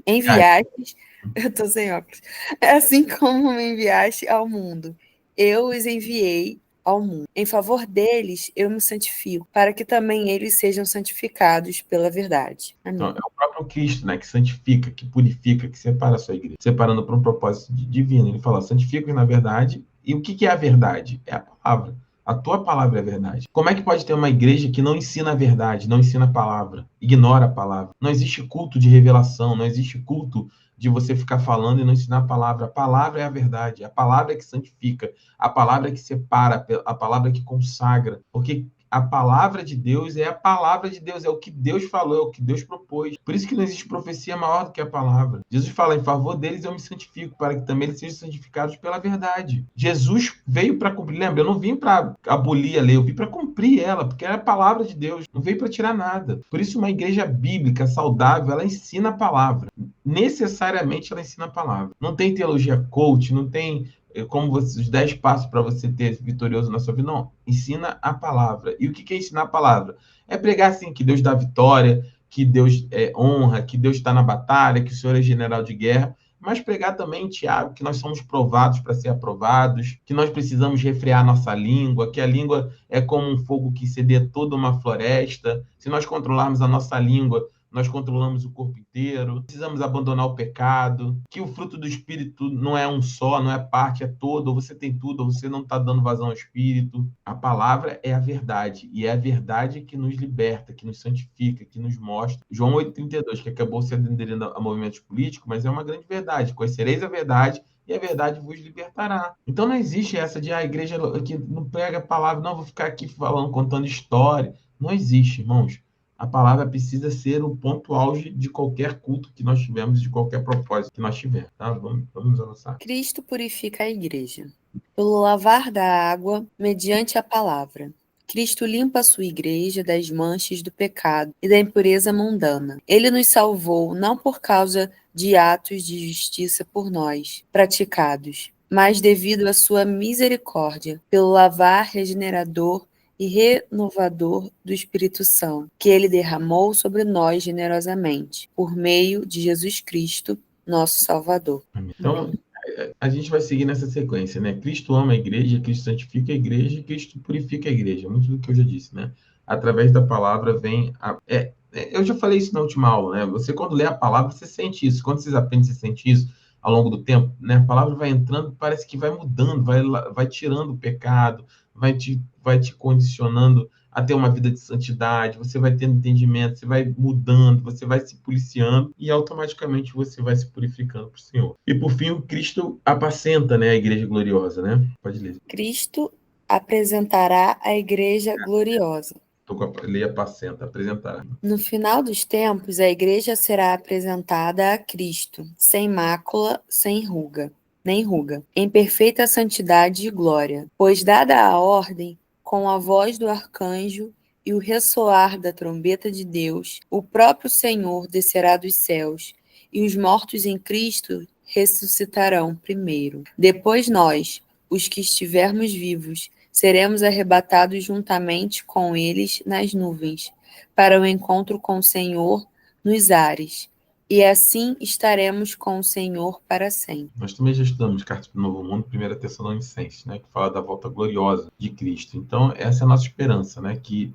enviaste, eu tô sem óculos, assim como me enviaste ao mundo, eu os enviei ao mundo. Em favor deles, eu me santifico, para que também eles sejam santificados pela verdade. Amém. Então, é o próprio Cristo, né, que santifica, que purifica, que separa a sua igreja, separando para um propósito divino. Ele fala, santifica na verdade. E o que é a verdade? É a palavra. A tua palavra é a verdade. Como é que pode ter uma igreja que não ensina a verdade, não ensina a palavra, ignora a palavra? Não existe culto de revelação, não existe culto de você ficar falando e não ensinar a palavra. A palavra é a verdade, a palavra é que santifica, a palavra é que separa, a palavra é que consagra, porque a palavra de Deus é a palavra de Deus, é o que Deus falou, é o que Deus propôs. Por isso que não existe profecia maior do que a palavra. Jesus fala, em favor deles eu me santifico, para que também eles sejam santificados pela verdade. Jesus veio para cumprir, lembra? Eu não vim para abolir a lei, eu vim para cumprir ela, porque era a palavra de Deus, não veio para tirar nada. Por isso uma igreja bíblica, saudável, ela ensina a palavra. Necessariamente ela ensina a palavra. Não tem teologia coach, não tem como os 10 passos para você ter vitorioso na sua vida. Não, ensina a palavra. E o que é ensinar a palavra? É pregar, assim, que Deus dá vitória, que Deus honra, que Deus está na batalha, que o Senhor é general de guerra, mas pregar também, Tiago, que nós somos provados para ser aprovados, que nós precisamos refrear nossa língua, que a língua é como um fogo que incendeia toda uma floresta. Se nós controlarmos a nossa língua, nós controlamos o corpo inteiro, precisamos abandonar o pecado, que o fruto do Espírito não é um só, não é parte, é todo, ou você tem tudo, ou você não está dando vazão ao Espírito. A palavra é a verdade, e é a verdade que nos liberta, que nos santifica, que nos mostra. João 8,32, que acabou se aderindo a movimentos políticos, mas é uma grande verdade. Conhecereis a verdade, e a verdade vos libertará. Então não existe essa de a igreja que não prega a palavra, não, vou ficar aqui falando, contando história. Não existe, irmãos. A palavra precisa ser o ponto auge de qualquer culto que nós tivermos, de qualquer propósito que nós tivermos. Tá? Vamos avançar. Cristo purifica a igreja. Pelo lavar da água, mediante a palavra. Cristo limpa a sua igreja das manchas do pecado e da impureza mundana. Ele nos salvou não por causa de atos de justiça por nós, praticados, mas devido à sua misericórdia, pelo lavar regenerador e renovador do Espírito Santo, que ele derramou sobre nós generosamente, por meio de Jesus Cristo, nosso Salvador. Então, a gente vai seguir nessa sequência, né? Cristo ama a igreja, Cristo santifica a igreja e Cristo purifica a igreja. Muito do que eu já disse, né? Através da palavra vem... eu já falei isso na última aula, né? Você, quando lê a palavra, você sente isso. Quando vocês aprendem, você sente isso ao longo do tempo, né? A palavra vai entrando, parece que vai mudando, vai tirando o pecado, vai te condicionando a ter uma vida de santidade, você vai tendo entendimento, você vai mudando, você vai se policiando e automaticamente você vai se purificando para o Senhor. E por fim, o Cristo apacenta, né, a igreja gloriosa, né? Pode ler. Cristo apresentará a igreja gloriosa. Lê apacenta, apresentará. No final dos tempos, a igreja será apresentada a Cristo, sem mácula, sem ruga, nem ruga, em perfeita santidade e glória, pois dada a ordem, com a voz do arcanjo e o ressoar da trombeta de Deus, o próprio Senhor descerá dos céus, e os mortos em Cristo ressuscitarão primeiro. Depois nós, os que estivermos vivos, seremos arrebatados juntamente com eles nas nuvens, para o encontro com o Senhor nos ares. E assim estaremos com o Senhor para sempre. Nós também já estudamos Cartas para o Novo Mundo, 1 Tessalonicenses, né, que fala da volta gloriosa de Cristo. Então, essa é a nossa esperança, né, que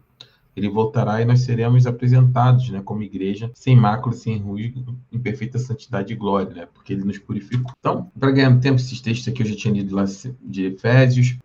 ele voltará e nós seremos apresentados, né, como igreja, sem mácula, sem ruído, em perfeita santidade e glória, né, porque ele nos purificou. Então, para ganhar tempo, esses textos aqui eu já tinha lido lá de Efésios,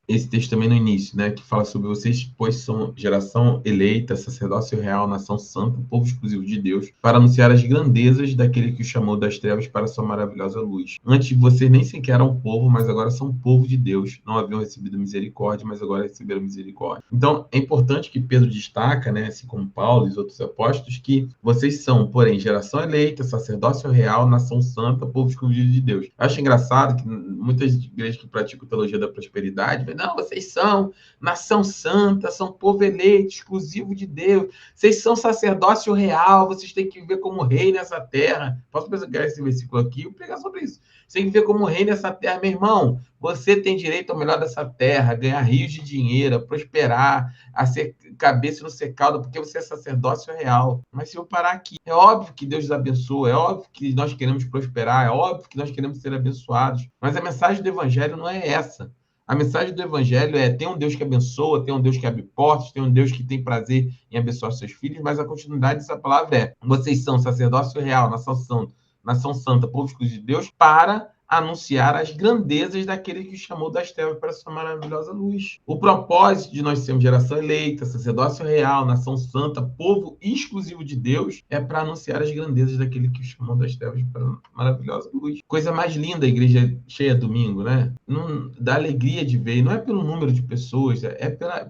esse texto também no início, né, que fala sobre vocês, pois são geração eleita, sacerdócio real, nação santa, povo exclusivo de Deus, para anunciar as grandezas daquele que o chamou das trevas para a sua maravilhosa luz. Antes vocês nem sequer eram povo, mas agora são povo de Deus. Não haviam recebido misericórdia, mas agora receberam misericórdia. Então, é importante que Pedro destaca, né, assim como Paulo e os outros apóstolos, que vocês são, porém, geração eleita, sacerdócio real, nação santa, povo exclusivo de Deus. Eu acho engraçado que muitas igrejas que praticam teologia da prosperidade, não, vocês são nação santa, são povo eleito, exclusivo de Deus, vocês são sacerdócio real, vocês têm que viver como rei nessa terra. Posso pegar esse versículo aqui e pregar sobre isso. Você tem que viver como rei nessa terra, meu irmão. Você tem direito ao melhor dessa terra, a ganhar rios de dinheiro, a prosperar, a ser cabeça e não ser cauda, porque você é sacerdócio real. Mas se eu parar aqui, é óbvio que Deus nos abençoa, é óbvio que nós queremos prosperar, é óbvio que nós queremos ser abençoados, mas a mensagem do Evangelho não é essa. A mensagem do Evangelho é: tem um Deus que abençoa, tem um Deus que abre portas, tem um Deus que tem prazer em abençoar seus filhos, mas a continuidade dessa palavra é: vocês são sacerdócio real, nação santa, povo exclusivo de Deus, para anunciar as grandezas daquele que chamou das trevas para a sua maravilhosa luz. O propósito de nós sermos geração eleita, sacerdócio real, nação santa, povo exclusivo de Deus, é para anunciar as grandezas daquele que chamou das trevas para a maravilhosa luz. Coisa mais linda a igreja cheia domingo, né? Não dá alegria de ver, e não é pelo número de pessoas,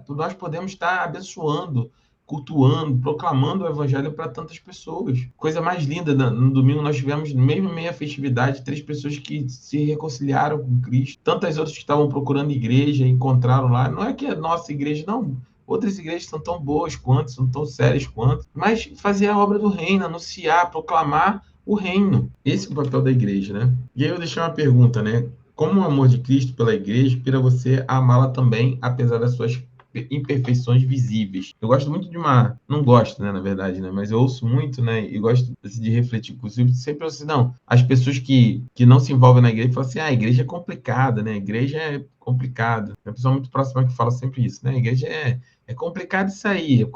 nós podemos estar abençoando, cultuando, proclamando o evangelho para tantas pessoas. Coisa mais linda, no domingo nós tivemos, mesmo em meia festividade, 3 pessoas que se reconciliaram com Cristo. Tantas outras que estavam procurando igreja, encontraram lá. Não é que a nossa igreja, não. Outras igrejas são tão boas quanto, são tão sérias quanto. Mas fazer a obra do reino, anunciar, proclamar o reino. Esse é o papel da igreja, né? E aí eu deixei uma pergunta, né? Como o amor de Cristo pela igreja inspira você a amá-la também, apesar das suas imperfeições visíveis? Eu gosto muito de não gosto, né, na verdade, né, mas eu ouço muito, né, e gosto de refletir possível, sempre assim, não, as pessoas que não se envolvem na igreja falam assim: a igreja é complicada, né, a igreja é complicada. É uma pessoa muito próxima que fala sempre isso, né, a igreja é complicado isso aí,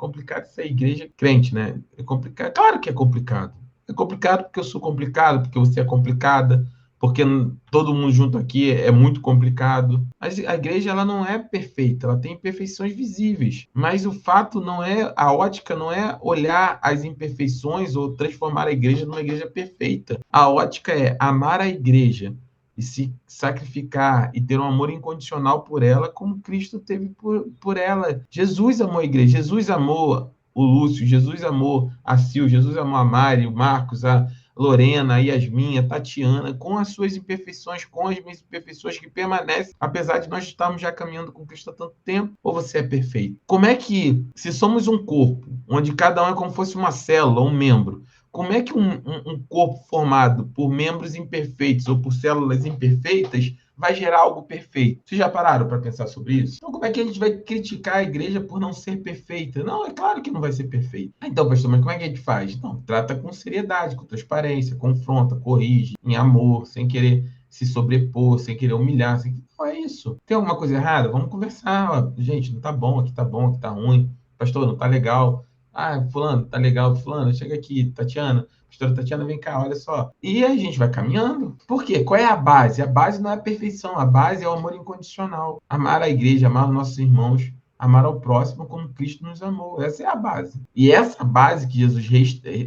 igreja crente, né, é complicado, claro que é complicado porque eu sou complicado, porque você é complicada, porque todo mundo junto aqui é muito complicado. Mas a igreja, ela não é perfeita, ela tem imperfeições visíveis. Mas o fato não é, a ótica não é olhar as imperfeições ou transformar a igreja numa igreja perfeita. A ótica é amar a igreja e se sacrificar e ter um amor incondicional por ela, como Cristo teve por ela. Jesus amou a igreja, Jesus amou o Lúcio, Jesus amou a Sil, Jesus amou a Mari, o Marcos, a Lorena, a Yasmin, a Tatiana, com as suas imperfeições, com as minhas imperfeições que permanecem, apesar de nós estarmos já caminhando com Cristo há tanto tempo. Ou você é perfeito? Como é que, se somos um corpo, onde cada um é como se fosse uma célula, um membro, como é que um corpo formado por membros imperfeitos ou por células imperfeitas vai gerar algo perfeito? Vocês já pararam para pensar sobre isso? Então, como é que a gente vai criticar a igreja por não ser perfeita? Não, é claro que não vai ser perfeita. Então, pastor, mas como é que a gente faz? Não, trata com seriedade, com transparência, confronta, corrige, em amor, sem querer se sobrepor, sem querer humilhar. Não é isso. Tem alguma coisa errada? Vamos conversar. Ó, gente, não tá bom, aqui tá ruim. Pastor, não tá legal. Ah, fulano, tá legal. Fulano, chega aqui. Tatiana, pastora Tatiana, vem cá, olha só. E a gente vai caminhando. Por quê? Qual é a base? A base não é a perfeição, a base é o amor incondicional. Amar a igreja, amar os nossos irmãos, amar ao próximo como Cristo nos amou. Essa é a base. E essa base que Jesus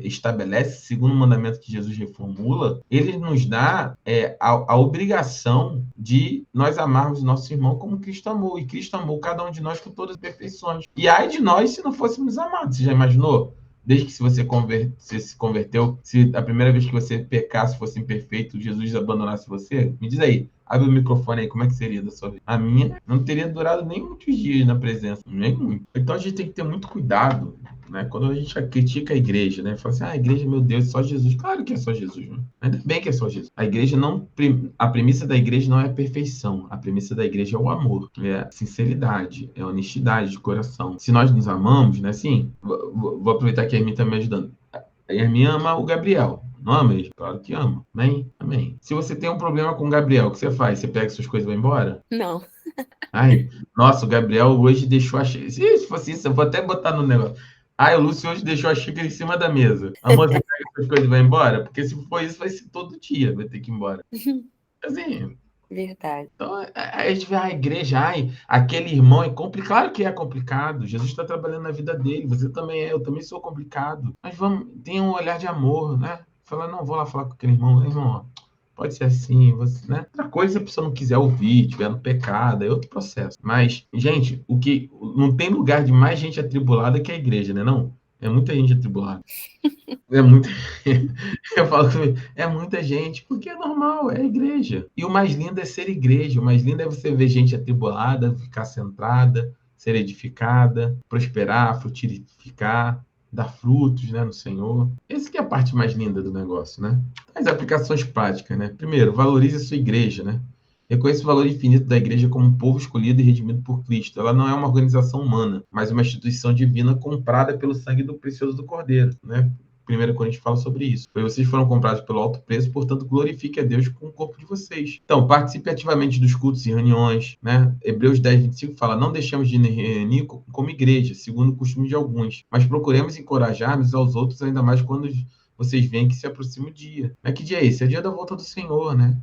estabelece, segundo o mandamento que Jesus reformula, ele nos dá a obrigação de nós amarmos o nosso irmão como Cristo amou. E Cristo amou cada um de nós com todas as perfeições. E ai de nós se não fôssemos amados. Você já imaginou? Desde que você se converteu, se a primeira vez que você pecasse, fosse imperfeito, Jesus abandonasse você? Me diz aí, abre o microfone aí, como é que seria da sua vida? A minha não teria durado nem muitos dias na presença, nem muito. Então a gente tem que ter muito cuidado né? Quando a gente critica a igreja, né? Fala assim, a igreja, meu Deus, é só Jesus. Claro que é só Jesus, né? Ainda bem que é só Jesus. A igreja não... A premissa da igreja não é a perfeição. A premissa da igreja é o amor, é a sinceridade, é a honestidade de coração. Se nós nos amamos, né? Assim, vou aproveitar que a Hermine está me ajudando. A Hermine ama o Gabriel. Não ama ele? Claro que ama. Amém? Amém. Se você tem um problema com o Gabriel, o que você faz? Você pega suas coisas e vai embora? Não. Ai, nossa, o Gabriel hoje deixou a xícara. Se fosse isso, eu vou até botar no negócio. Ai, o Lúcio hoje deixou a xícara em cima da mesa. Amor, você pega essas coisas e vai embora? Porque se for isso, vai ser todo dia, vai ter que ir embora. Assim, Verdade. então, a gente vê a igreja, ai, aquele irmão é complicado. Claro que é complicado. Jesus está trabalhando na vida dele, você também é, eu também sou complicado. Mas vamos, tenha um olhar de amor, né? Falar, não, vou lá falar com aquele irmão, pode ser assim, você, né? Outra coisa, se a pessoa não quiser ouvir, estiver no pecado, é outro processo. Mas, gente, o que não tem lugar de mais gente atribulada que a igreja, né? Não? É muita gente atribulada. É muita. Eu falo comigo, é muita gente, porque é normal, é a igreja. E o mais lindo é ser igreja. O mais lindo é você ver gente atribulada, ficar centrada, ser edificada, prosperar, frutificar, dar frutos, né, no Senhor. Essa que é a parte mais linda do negócio, né? As aplicações práticas, né? Primeiro, valorize a sua igreja, né? Reconheça o valor infinito da igreja como um povo escolhido e redimido por Cristo. Ela não é uma organização humana, mas uma instituição divina comprada pelo sangue do precioso do Cordeiro, né? 1 Coríntios fala sobre isso. Pois vocês foram comprados pelo alto preço, portanto, glorifique a Deus com o corpo de vocês. Então, participe ativamente dos cultos e reuniões, né? Hebreus 10, 25 fala, não deixemos de reunir como igreja, segundo o costume de alguns, mas procuremos encorajar-nos aos outros, ainda mais quando vocês veem que se aproxima o dia. Mas que dia é esse? É o dia da volta do Senhor, né?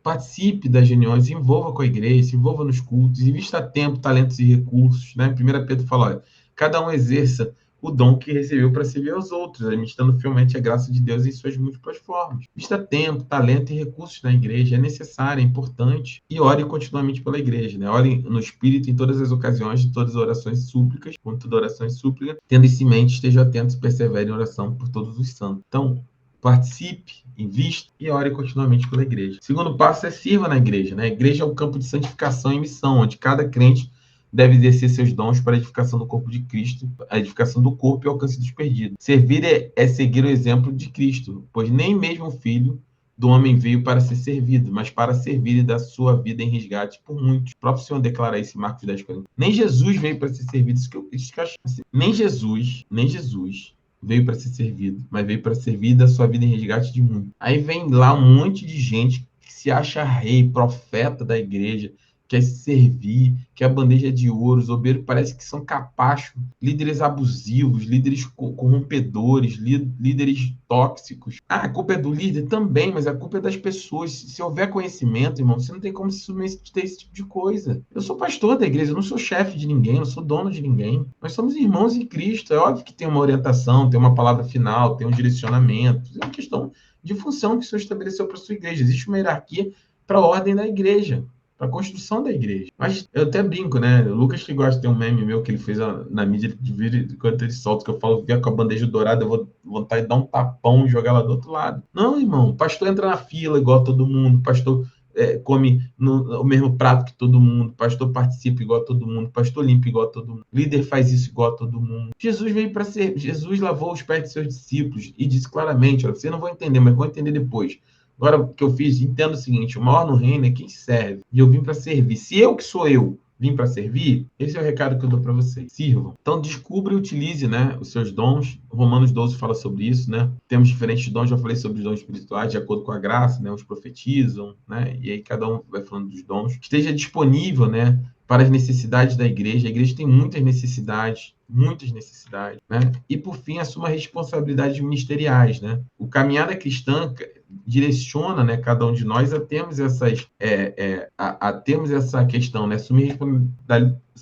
Participe das reuniões, se envolva com a igreja, se envolva nos cultos, invista tempo, talentos e recursos, né? 1 Pedro fala, olha, cada um exerça o dom que recebeu para servir aos outros, administrando fielmente a graça de Deus em suas múltiplas formas. Invista tempo, talento e recursos na igreja, é necessário, é importante. E ore continuamente pela igreja, né? Ore no Espírito em todas as ocasiões, de todas as orações e súplicas, com toda oração e súplica, tendo isso em mente, esteja atento e persevere em oração por todos os santos. Então, participe, invista e ore continuamente pela igreja. O segundo passo é sirva na igreja, né? A igreja é um campo de santificação e missão, onde cada crente deve exercer seus dons para a edificação do corpo de Cristo, a edificação do corpo e o alcance dos perdidos. Servir é seguir o exemplo de Cristo, pois nem mesmo o Filho do homem veio para ser servido, mas para servir e dar sua vida em resgate por muitos. O próprio Senhor declara isso em Marcos 10, 40. Nem Jesus veio para ser servido. Isso que eu acho assim. Nem Jesus veio para ser servido, mas veio para servir e dar sua vida em resgate de muitos. Aí vem lá um monte de gente que se acha rei, profeta da igreja, quer servir, quer bandeja de ouro, os obreiros parece que são capachos, líderes abusivos, líderes corrompedores, líderes tóxicos. Ah, a culpa é do líder? Também, mas a culpa é das pessoas. Se houver conhecimento, irmão, você não tem como se submeter a esse tipo de coisa. Eu sou pastor da igreja, eu não sou chefe de ninguém, eu não sou dono de ninguém. Nós somos irmãos em Cristo. É óbvio que tem uma orientação, tem uma palavra final, tem um direcionamento. É uma questão de função que o Senhor estabeleceu para a sua igreja. Existe uma hierarquia para a ordem da igreja, para a construção da igreja. Mas eu até brinco, né? O Lucas que gosta de ter um meme meu que ele fez na mídia de vídeo, enquanto ele solta, que eu falo, vier com a bandeja dourada, eu vou vontade de dar um tapão e jogar ela do outro lado. Não, irmão, o pastor entra na fila igual todo mundo, o pastor come o mesmo prato que todo mundo, o pastor participa igual a todo mundo, o pastor limpa igual a todo mundo, o líder faz isso igual a todo mundo. Jesus veio para ser, Jesus lavou os pés de seus discípulos e disse claramente, olha, vocês não vão entender, mas vão entender depois. Agora, o que eu fiz, entendo o seguinte, o maior no reino é quem serve. E eu vim para servir. Se eu, que sou eu, vim para servir, esse é o recado que eu dou para vocês. Sirvam. Então, descubra e utilize, né, os seus dons. Romanos 12 fala sobre isso, né? Temos diferentes dons, já falei sobre os dons espirituais, de acordo com a graça, né? Uns profetizam, né? E aí cada um vai falando dos dons. Esteja disponível, né, para as necessidades da igreja. A igreja tem muitas necessidades, né? E, por fim, assuma responsabilidades ministeriais, né? O caminhada cristã direciona, né, cada um de nós a termos termos essa questão, né, assumir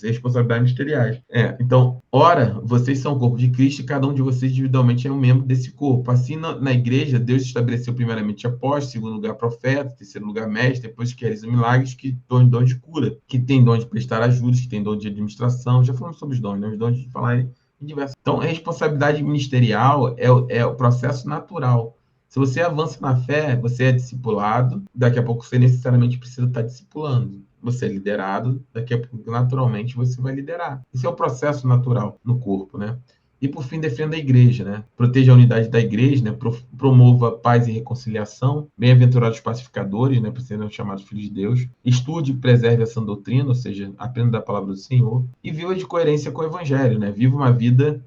responsabilidades ministeriais. Então, ora, vocês são o corpo de Cristo e cada um de vocês individualmente é um membro desse corpo. Assim, na igreja, Deus estabeleceu primeiramente apóstolos, segundo lugar profeta, terceiro lugar mestre, depois que realizam milagres, que tem dom de cura, que tem dom de prestar ajudas, que tem dom de administração. Já falamos sobre os dons, né? Os dons de falar em diversos. Então, a responsabilidade ministerial é o processo natural. Se você avança na fé, você é discipulado, daqui a pouco você necessariamente precisa estar discipulando. Você é liderado, daqui a pouco, naturalmente, você vai liderar. Esse é o processo natural no corpo, né? E, por fim, defenda a igreja, né? Proteja a unidade da igreja, né? Promova paz e reconciliação. Bem-aventurados os pacificadores, né? Por serem chamados filhos de Deus. Estude e preserve a sã doutrina, ou seja, aprenda da palavra do Senhor. E viva de coerência com o evangelho, né? Viva uma vida...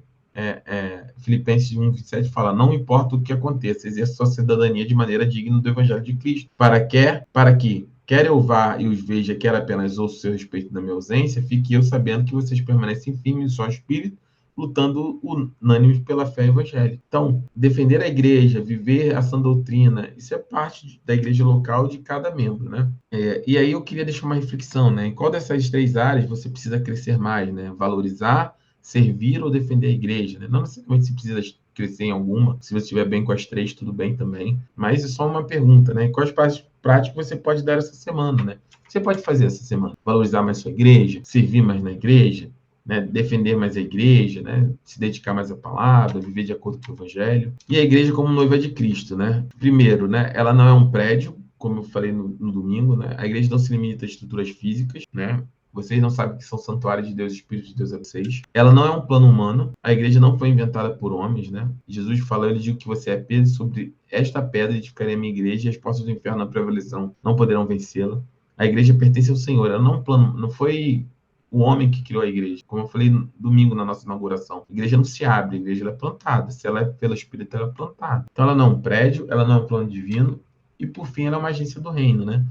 Filipenses 1:27 fala: não importa o que aconteça, exerça sua cidadania de maneira digna do evangelho de Cristo, para que quer eu vá e os veja, quer apenas ouça o seu respeito na minha ausência, fique eu sabendo que vocês permanecem firmes em só espírito, lutando unânimes pela fé evangélica. Então, defender a igreja, viver a sã doutrina, isso é parte da igreja local de cada membro, né? E aí eu queria deixar uma reflexão, né? Em qual dessas 3 áreas você precisa crescer mais, né? Valorizar, servir ou defender a igreja, né? Não necessariamente se precisa crescer em alguma, se você estiver bem com as 3, tudo bem também, mas é só uma pergunta, né? Quais passos práticos você pode dar essa semana, né? Você pode fazer essa semana? Valorizar mais sua igreja, servir mais na igreja, né? Defender mais a igreja, né? Se dedicar mais à palavra, viver de acordo com o evangelho. E a igreja como noiva de Cristo, né? Primeiro, né? Ela não é um prédio, como eu falei no domingo, né? A igreja não se limita a estruturas físicas, né? Vocês não sabem que são santuários de Deus, o Espírito de Deus é vocês. Ela não é um plano humano. A igreja não foi inventada por homens, né? Jesus falou, ele diz que você é Pedro, sobre esta pedra edificarei a minha igreja e as portas do inferno na prevaleção não poderão vencê-la. A igreja pertence ao Senhor. Ela não foi o homem que criou a igreja. Como eu falei domingo na nossa inauguração. A igreja não se abre, a igreja é plantada. Se ela é pelo Espírito, ela é plantada. Então ela não é um prédio, ela não é um plano divino e, por fim, ela é uma agência do reino, né?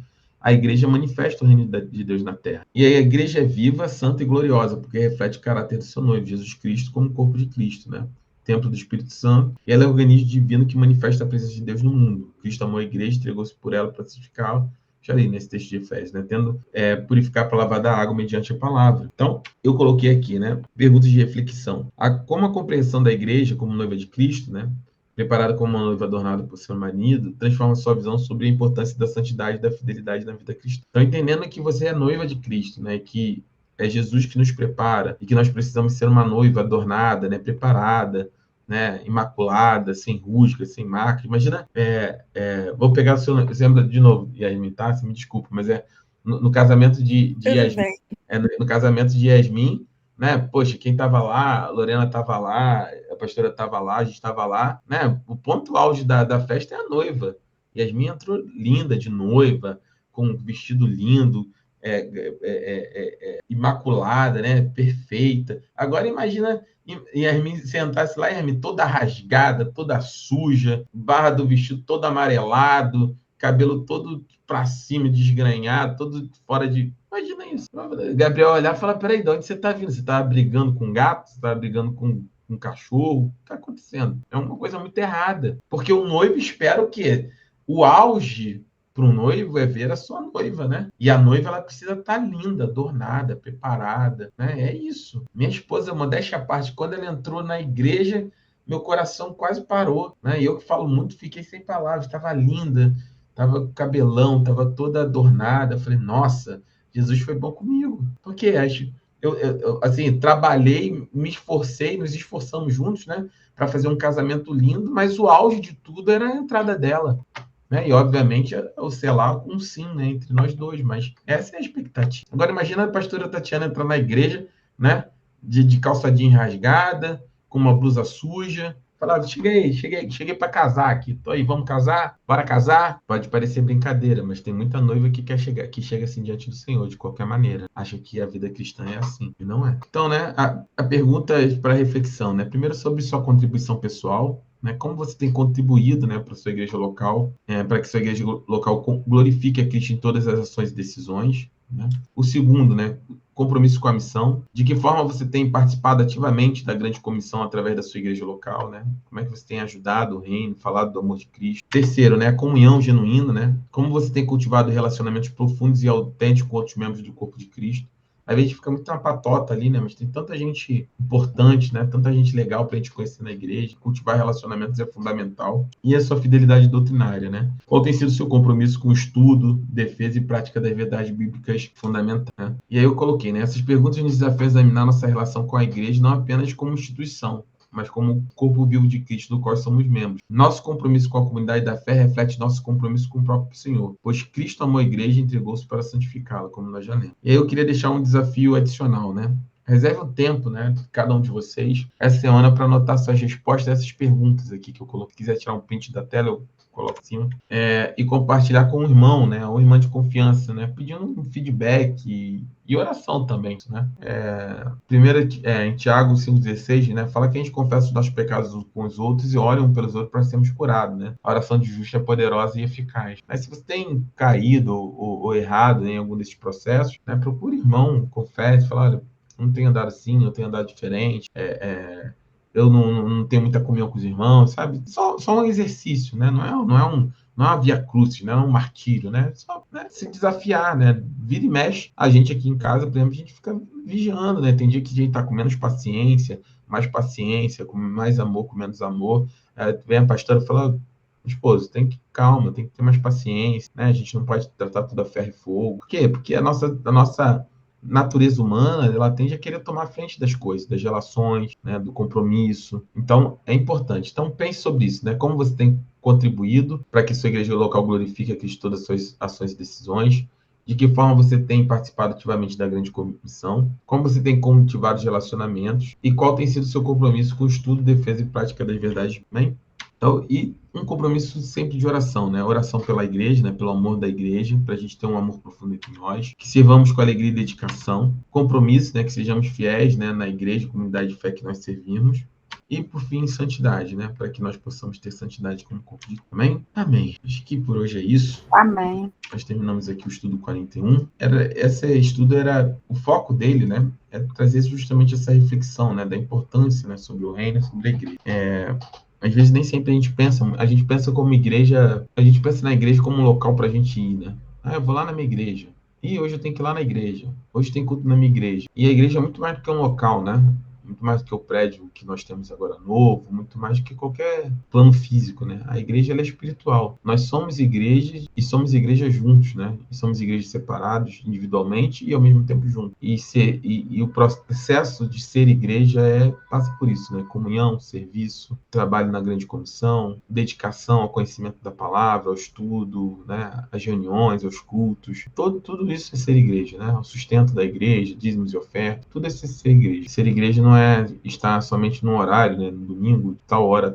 A igreja manifesta o reino de Deus na terra. E aí a igreja é viva, santa e gloriosa, porque reflete o caráter do seu noivo, Jesus Cristo, como corpo de Cristo, né? Templo do Espírito Santo. E ela é o organismo divino que manifesta a presença de Deus no mundo. Cristo amou a igreja, entregou-se por ela para santificá-la. Já li nesse texto de Efésios, né? Tendo purificar para lavar da água mediante a palavra. Então, eu coloquei aqui, né? Perguntas de reflexão. Como a compreensão da igreja como noiva de Cristo, né? Preparada como uma noiva adornada por seu marido, transforma sua visão sobre a importância da santidade e da fidelidade na vida cristã. Então, entendendo que você é noiva de Cristo, né? Que é Jesus que nos prepara e que nós precisamos ser uma noiva adornada, né? Preparada, né? Imaculada, sem rusga, sem marca. Imagina, vou pegar o seu exemplo de novo, Yasmin, tá? Você me desculpa, mas no casamento de Yasmin, no casamento de Yasmin, né? Poxa, quem estava lá, a Lorena estava lá, a pastora estava lá, a gente estava lá, né? O ponto auge da festa é a noiva. Yasmin entrou linda de noiva, com um vestido lindo, imaculada, né? Perfeita. Agora imagina Yasmin sentasse lá, Yasmin toda rasgada, toda suja, barra do vestido todo amarelado, cabelo todo para cima, desgrenhado, todo fora de... Imagina isso. Gabriel olhar e falar, peraí, de onde você está vindo? Você está brigando com um gato? Você está brigando com um cachorro? O que está acontecendo? É uma coisa muito errada. Porque o noivo espera o quê? O auge para um noivo é ver a sua noiva, né? E a noiva, ela precisa estar linda, adornada, preparada, né? É isso. Minha esposa, modéstia à parte, quando ela entrou na igreja, meu coração quase parou, né? E eu que falo muito, fiquei sem palavras. Estava linda, estava com cabelão, estava toda adornada. Eu falei, nossa, Jesus foi bom comigo. Porque eu assim, trabalhei, me esforcei, nos esforçamos juntos, né? Para fazer um casamento lindo, mas o auge de tudo era a entrada dela. Né? E, obviamente, o selar com um sim, né, entre nós dois, mas essa é a expectativa. Agora, imagina a pastora Tatiana entrar na igreja, né, de calça jeans rasgada, com uma blusa suja, falar, cheguei para casar aqui, tô aí, vamos casar? Bora casar? Pode parecer brincadeira, mas tem muita noiva que quer chegar, que chega assim diante do Senhor, de qualquer maneira. Acha que a vida cristã é assim, e não é. Então, né, a pergunta é para reflexão, né, primeiro sobre sua contribuição pessoal, né, como você tem contribuído, né, para a sua igreja local, para que sua igreja local glorifique a Cristo em todas as ações e decisões. Né? O segundo, né, compromisso com a missão. De que forma você tem participado ativamente da grande comissão através da sua igreja local, né? Como é que você tem ajudado o reino, falado do amor de Cristo. Terceiro, né, a comunhão genuína, né? Como você tem cultivado relacionamentos profundos e autênticos com outros membros do corpo de Cristo. Às vezes fica muito uma patota ali, né? Mas tem tanta gente importante, né? Tanta gente legal para a gente conhecer na igreja. Cultivar relacionamentos é fundamental. E a sua fidelidade doutrinária, né? Qual tem sido o seu compromisso com o estudo, defesa e prática das verdades bíblicas fundamentais? Né? E aí eu coloquei, né? Essas perguntas nos desafiam a examinar nossa relação com a igreja não apenas como instituição, mas como corpo vivo de Cristo, do qual somos membros. Nosso compromisso com a comunidade da fé reflete nosso compromisso com o próprio Senhor, pois Cristo amou a igreja e entregou-se para santificá-la, como nós já lemos. E aí eu queria deixar um desafio adicional, né? reserve um tempo, né, cada um de vocês, essa semana, para anotar suas respostas a essas perguntas aqui que eu coloquei. Se quiser tirar um print da tela, eu coloco em cima. E compartilhar com o irmão, né, ou irmã de confiança, né, pedindo um feedback e oração também, né. Primeiro, em Tiago 5,16, né, fala que a gente confessa os nossos pecados uns com os outros e ore um pelos outros para sermos curados, né. A oração de justo é poderosa e eficaz. Mas se você tem caído ou errado em algum desses processos, né, procure irmão, confesse, fala, olha, não tenho andado assim, eu tenho andado diferente, eu não tenho muita comunhão com os irmãos, sabe? Só um exercício, né? Não é uma via crucis, não é um martírio, né? Só, né, se desafiar, né? Vira e mexe. A gente aqui em casa, por exemplo, a gente fica vigiando, né? Tem dia que a gente tá com menos paciência, mais paciência, com mais amor, com menos amor. Vem a pastora e fala, esposo, tem que calma, tem que ter mais paciência, né? A gente não pode tratar tudo a ferro e fogo. Por quê? Porque a nossa natureza humana, ela tende a querer tomar frente das coisas, das relações, né, do compromisso. Então, é importante. Então, pense sobre isso, né? Como você tem contribuído para que sua igreja local glorifique a Cristo em todas as suas ações e decisões. De que forma você tem participado ativamente da grande comissão, como você tem cultivado os relacionamentos e qual tem sido o seu compromisso com o estudo, defesa e prática das verdades. Bem? Então, e um compromisso sempre de oração, né? Oração pela igreja, né? Pelo amor da igreja, para a gente ter um amor profundo entre nós, que sirvamos com alegria e dedicação, compromisso, né? Que sejamos fiéis, né? Na igreja, comunidade de fé que nós servimos, e por fim, santidade, né? Para que nós possamos ter santidade como corpo de Cristo. Amém? Amém. Acho que por hoje é isso. Amém. Nós terminamos aqui o estudo 41. Esse estudo o foco dele, né? É trazer justamente essa reflexão, né? Da importância, né? Sobre o reino, sobre a igreja. Às vezes nem sempre a gente pensa como igreja, a gente pensa na igreja como um local para a gente ir, né? Eu vou lá na minha igreja. E hoje eu tenho que ir lá na igreja. Hoje tem culto na minha igreja. E a igreja é muito mais do que um local, né? Muito mais do que o prédio que nós temos agora novo, muito mais do que qualquer plano físico, né? A igreja, ela é espiritual. Nós somos igrejas e somos igrejas juntos, né? E somos igrejas separados individualmente e ao mesmo tempo juntos. E o processo de ser igreja passa por isso, né? Comunhão, serviço, trabalho na grande comissão, dedicação ao conhecimento da palavra, ao estudo, né? Às reuniões, aos cultos. Tudo isso é ser igreja, né? O sustento da igreja, dízimos e ofertas, tudo é ser igreja. Ser igreja não é estar somente no horário, né? No domingo, tal hora.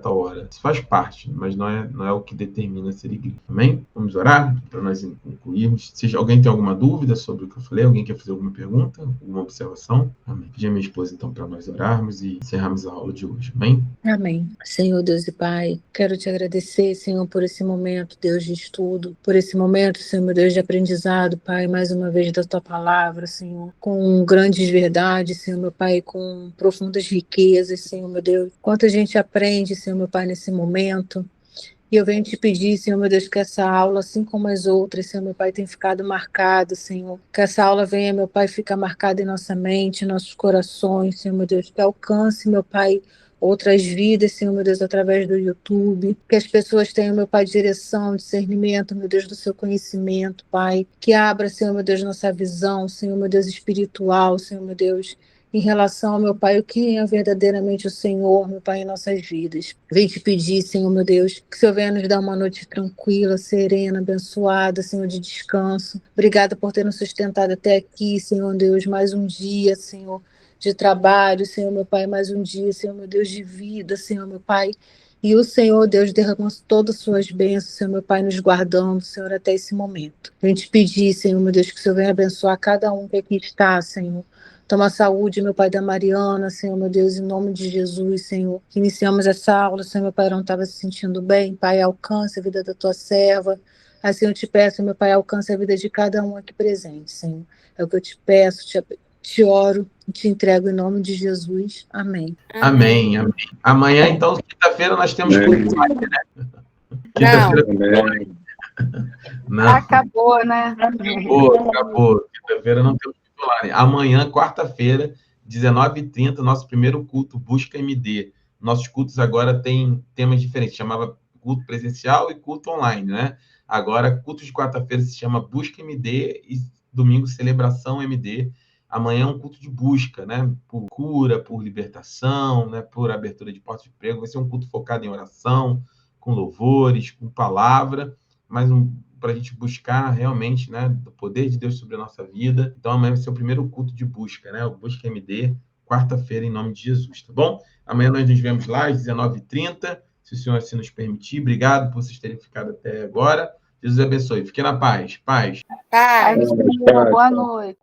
Isso faz parte, mas não é o que determina ser igreja. Amém? Vamos orar para nós concluirmos. Se alguém tem alguma dúvida sobre o que eu falei, alguém quer fazer alguma pergunta, alguma observação? Amém. Pedir a minha esposa, então, para nós orarmos e encerrarmos a aula de hoje. Amém? Amém. Senhor Deus e Pai, quero te agradecer, Senhor, por esse momento, Deus de estudo, por esse momento, Senhor, meu Deus, de aprendizado, Pai, mais uma vez da Tua Palavra, Senhor, com grandes verdades, Senhor, meu Pai, com profundas riquezas, Senhor, meu Deus. Quanto a gente aprende, Senhor, meu Pai, nesse momento. E eu venho te pedir, Senhor, meu Deus, que essa aula, assim como as outras, Senhor, meu Pai, tem ficado marcado, Senhor. Que essa aula venha, meu Pai, ficar marcada em nossa mente, em nossos corações, Senhor, meu Deus. Que alcance, meu Pai, outras vidas, Senhor, meu Deus, através do YouTube. Que as pessoas tenham, meu Pai, direção, discernimento, meu Deus, do seu conhecimento, Pai. Que abra, Senhor, meu Deus, nossa visão, Senhor, meu Deus, espiritual, Senhor, meu Deus, em relação ao meu Pai, o que é verdadeiramente o Senhor, meu Pai, em nossas vidas. Vem te pedir, Senhor, meu Deus, que o Senhor venha nos dar uma noite tranquila, serena, abençoada, Senhor, de descanso. Obrigada por ter nos sustentado até aqui, Senhor Deus, mais um dia, Senhor, de trabalho, Senhor, meu Pai, mais um dia, Senhor, meu Deus, de vida, Senhor, meu Pai. E o Senhor, Deus, derramou todas as suas bênçãos, Senhor, meu Pai, nos guardando, Senhor, até esse momento. Vem te pedir, Senhor, meu Deus, que o Senhor venha abençoar cada um que aqui está, Senhor. Toma a saúde, meu Pai, da Mariana, Senhor, meu Deus, em nome de Jesus, Senhor. Que iniciamos essa aula, Senhor, meu Pai, não estava se sentindo bem. Pai, alcance a vida da tua serva. Assim eu te peço, meu Pai, alcance a vida de cada um aqui presente, Senhor. É o que eu te peço, te oro e te entrego em nome de Jesus. Amém. Amém. Amanhã, então, quinta-feira, nós temos culto online, né? Quinta-feira. Não. Acabou, né? Acabou. Quinta-feira não temos culto online. Amanhã, quarta-feira, 19h30, nosso primeiro culto Busca MD. Nossos cultos agora têm temas diferentes. Chamava culto presencial e culto online, né? Agora, culto de quarta-feira se chama Busca MD e domingo Celebração MD. Amanhã é um culto de busca, né? Por cura, por libertação, né? Por abertura de portas de emprego. Vai ser um culto focado em oração, com louvores, com palavra, mas para a gente buscar realmente, né, do poder de Deus sobre a nossa vida. Então, amanhã vai ser o primeiro culto de busca, né? O Busca MD, quarta-feira, em nome de Jesus, tá bom? Amanhã nós nos vemos lá às 19h30, se o Senhor assim nos permitir. Obrigado por vocês terem ficado até agora. Jesus abençoe. Fique na paz. Paz. Paz. Boa noite.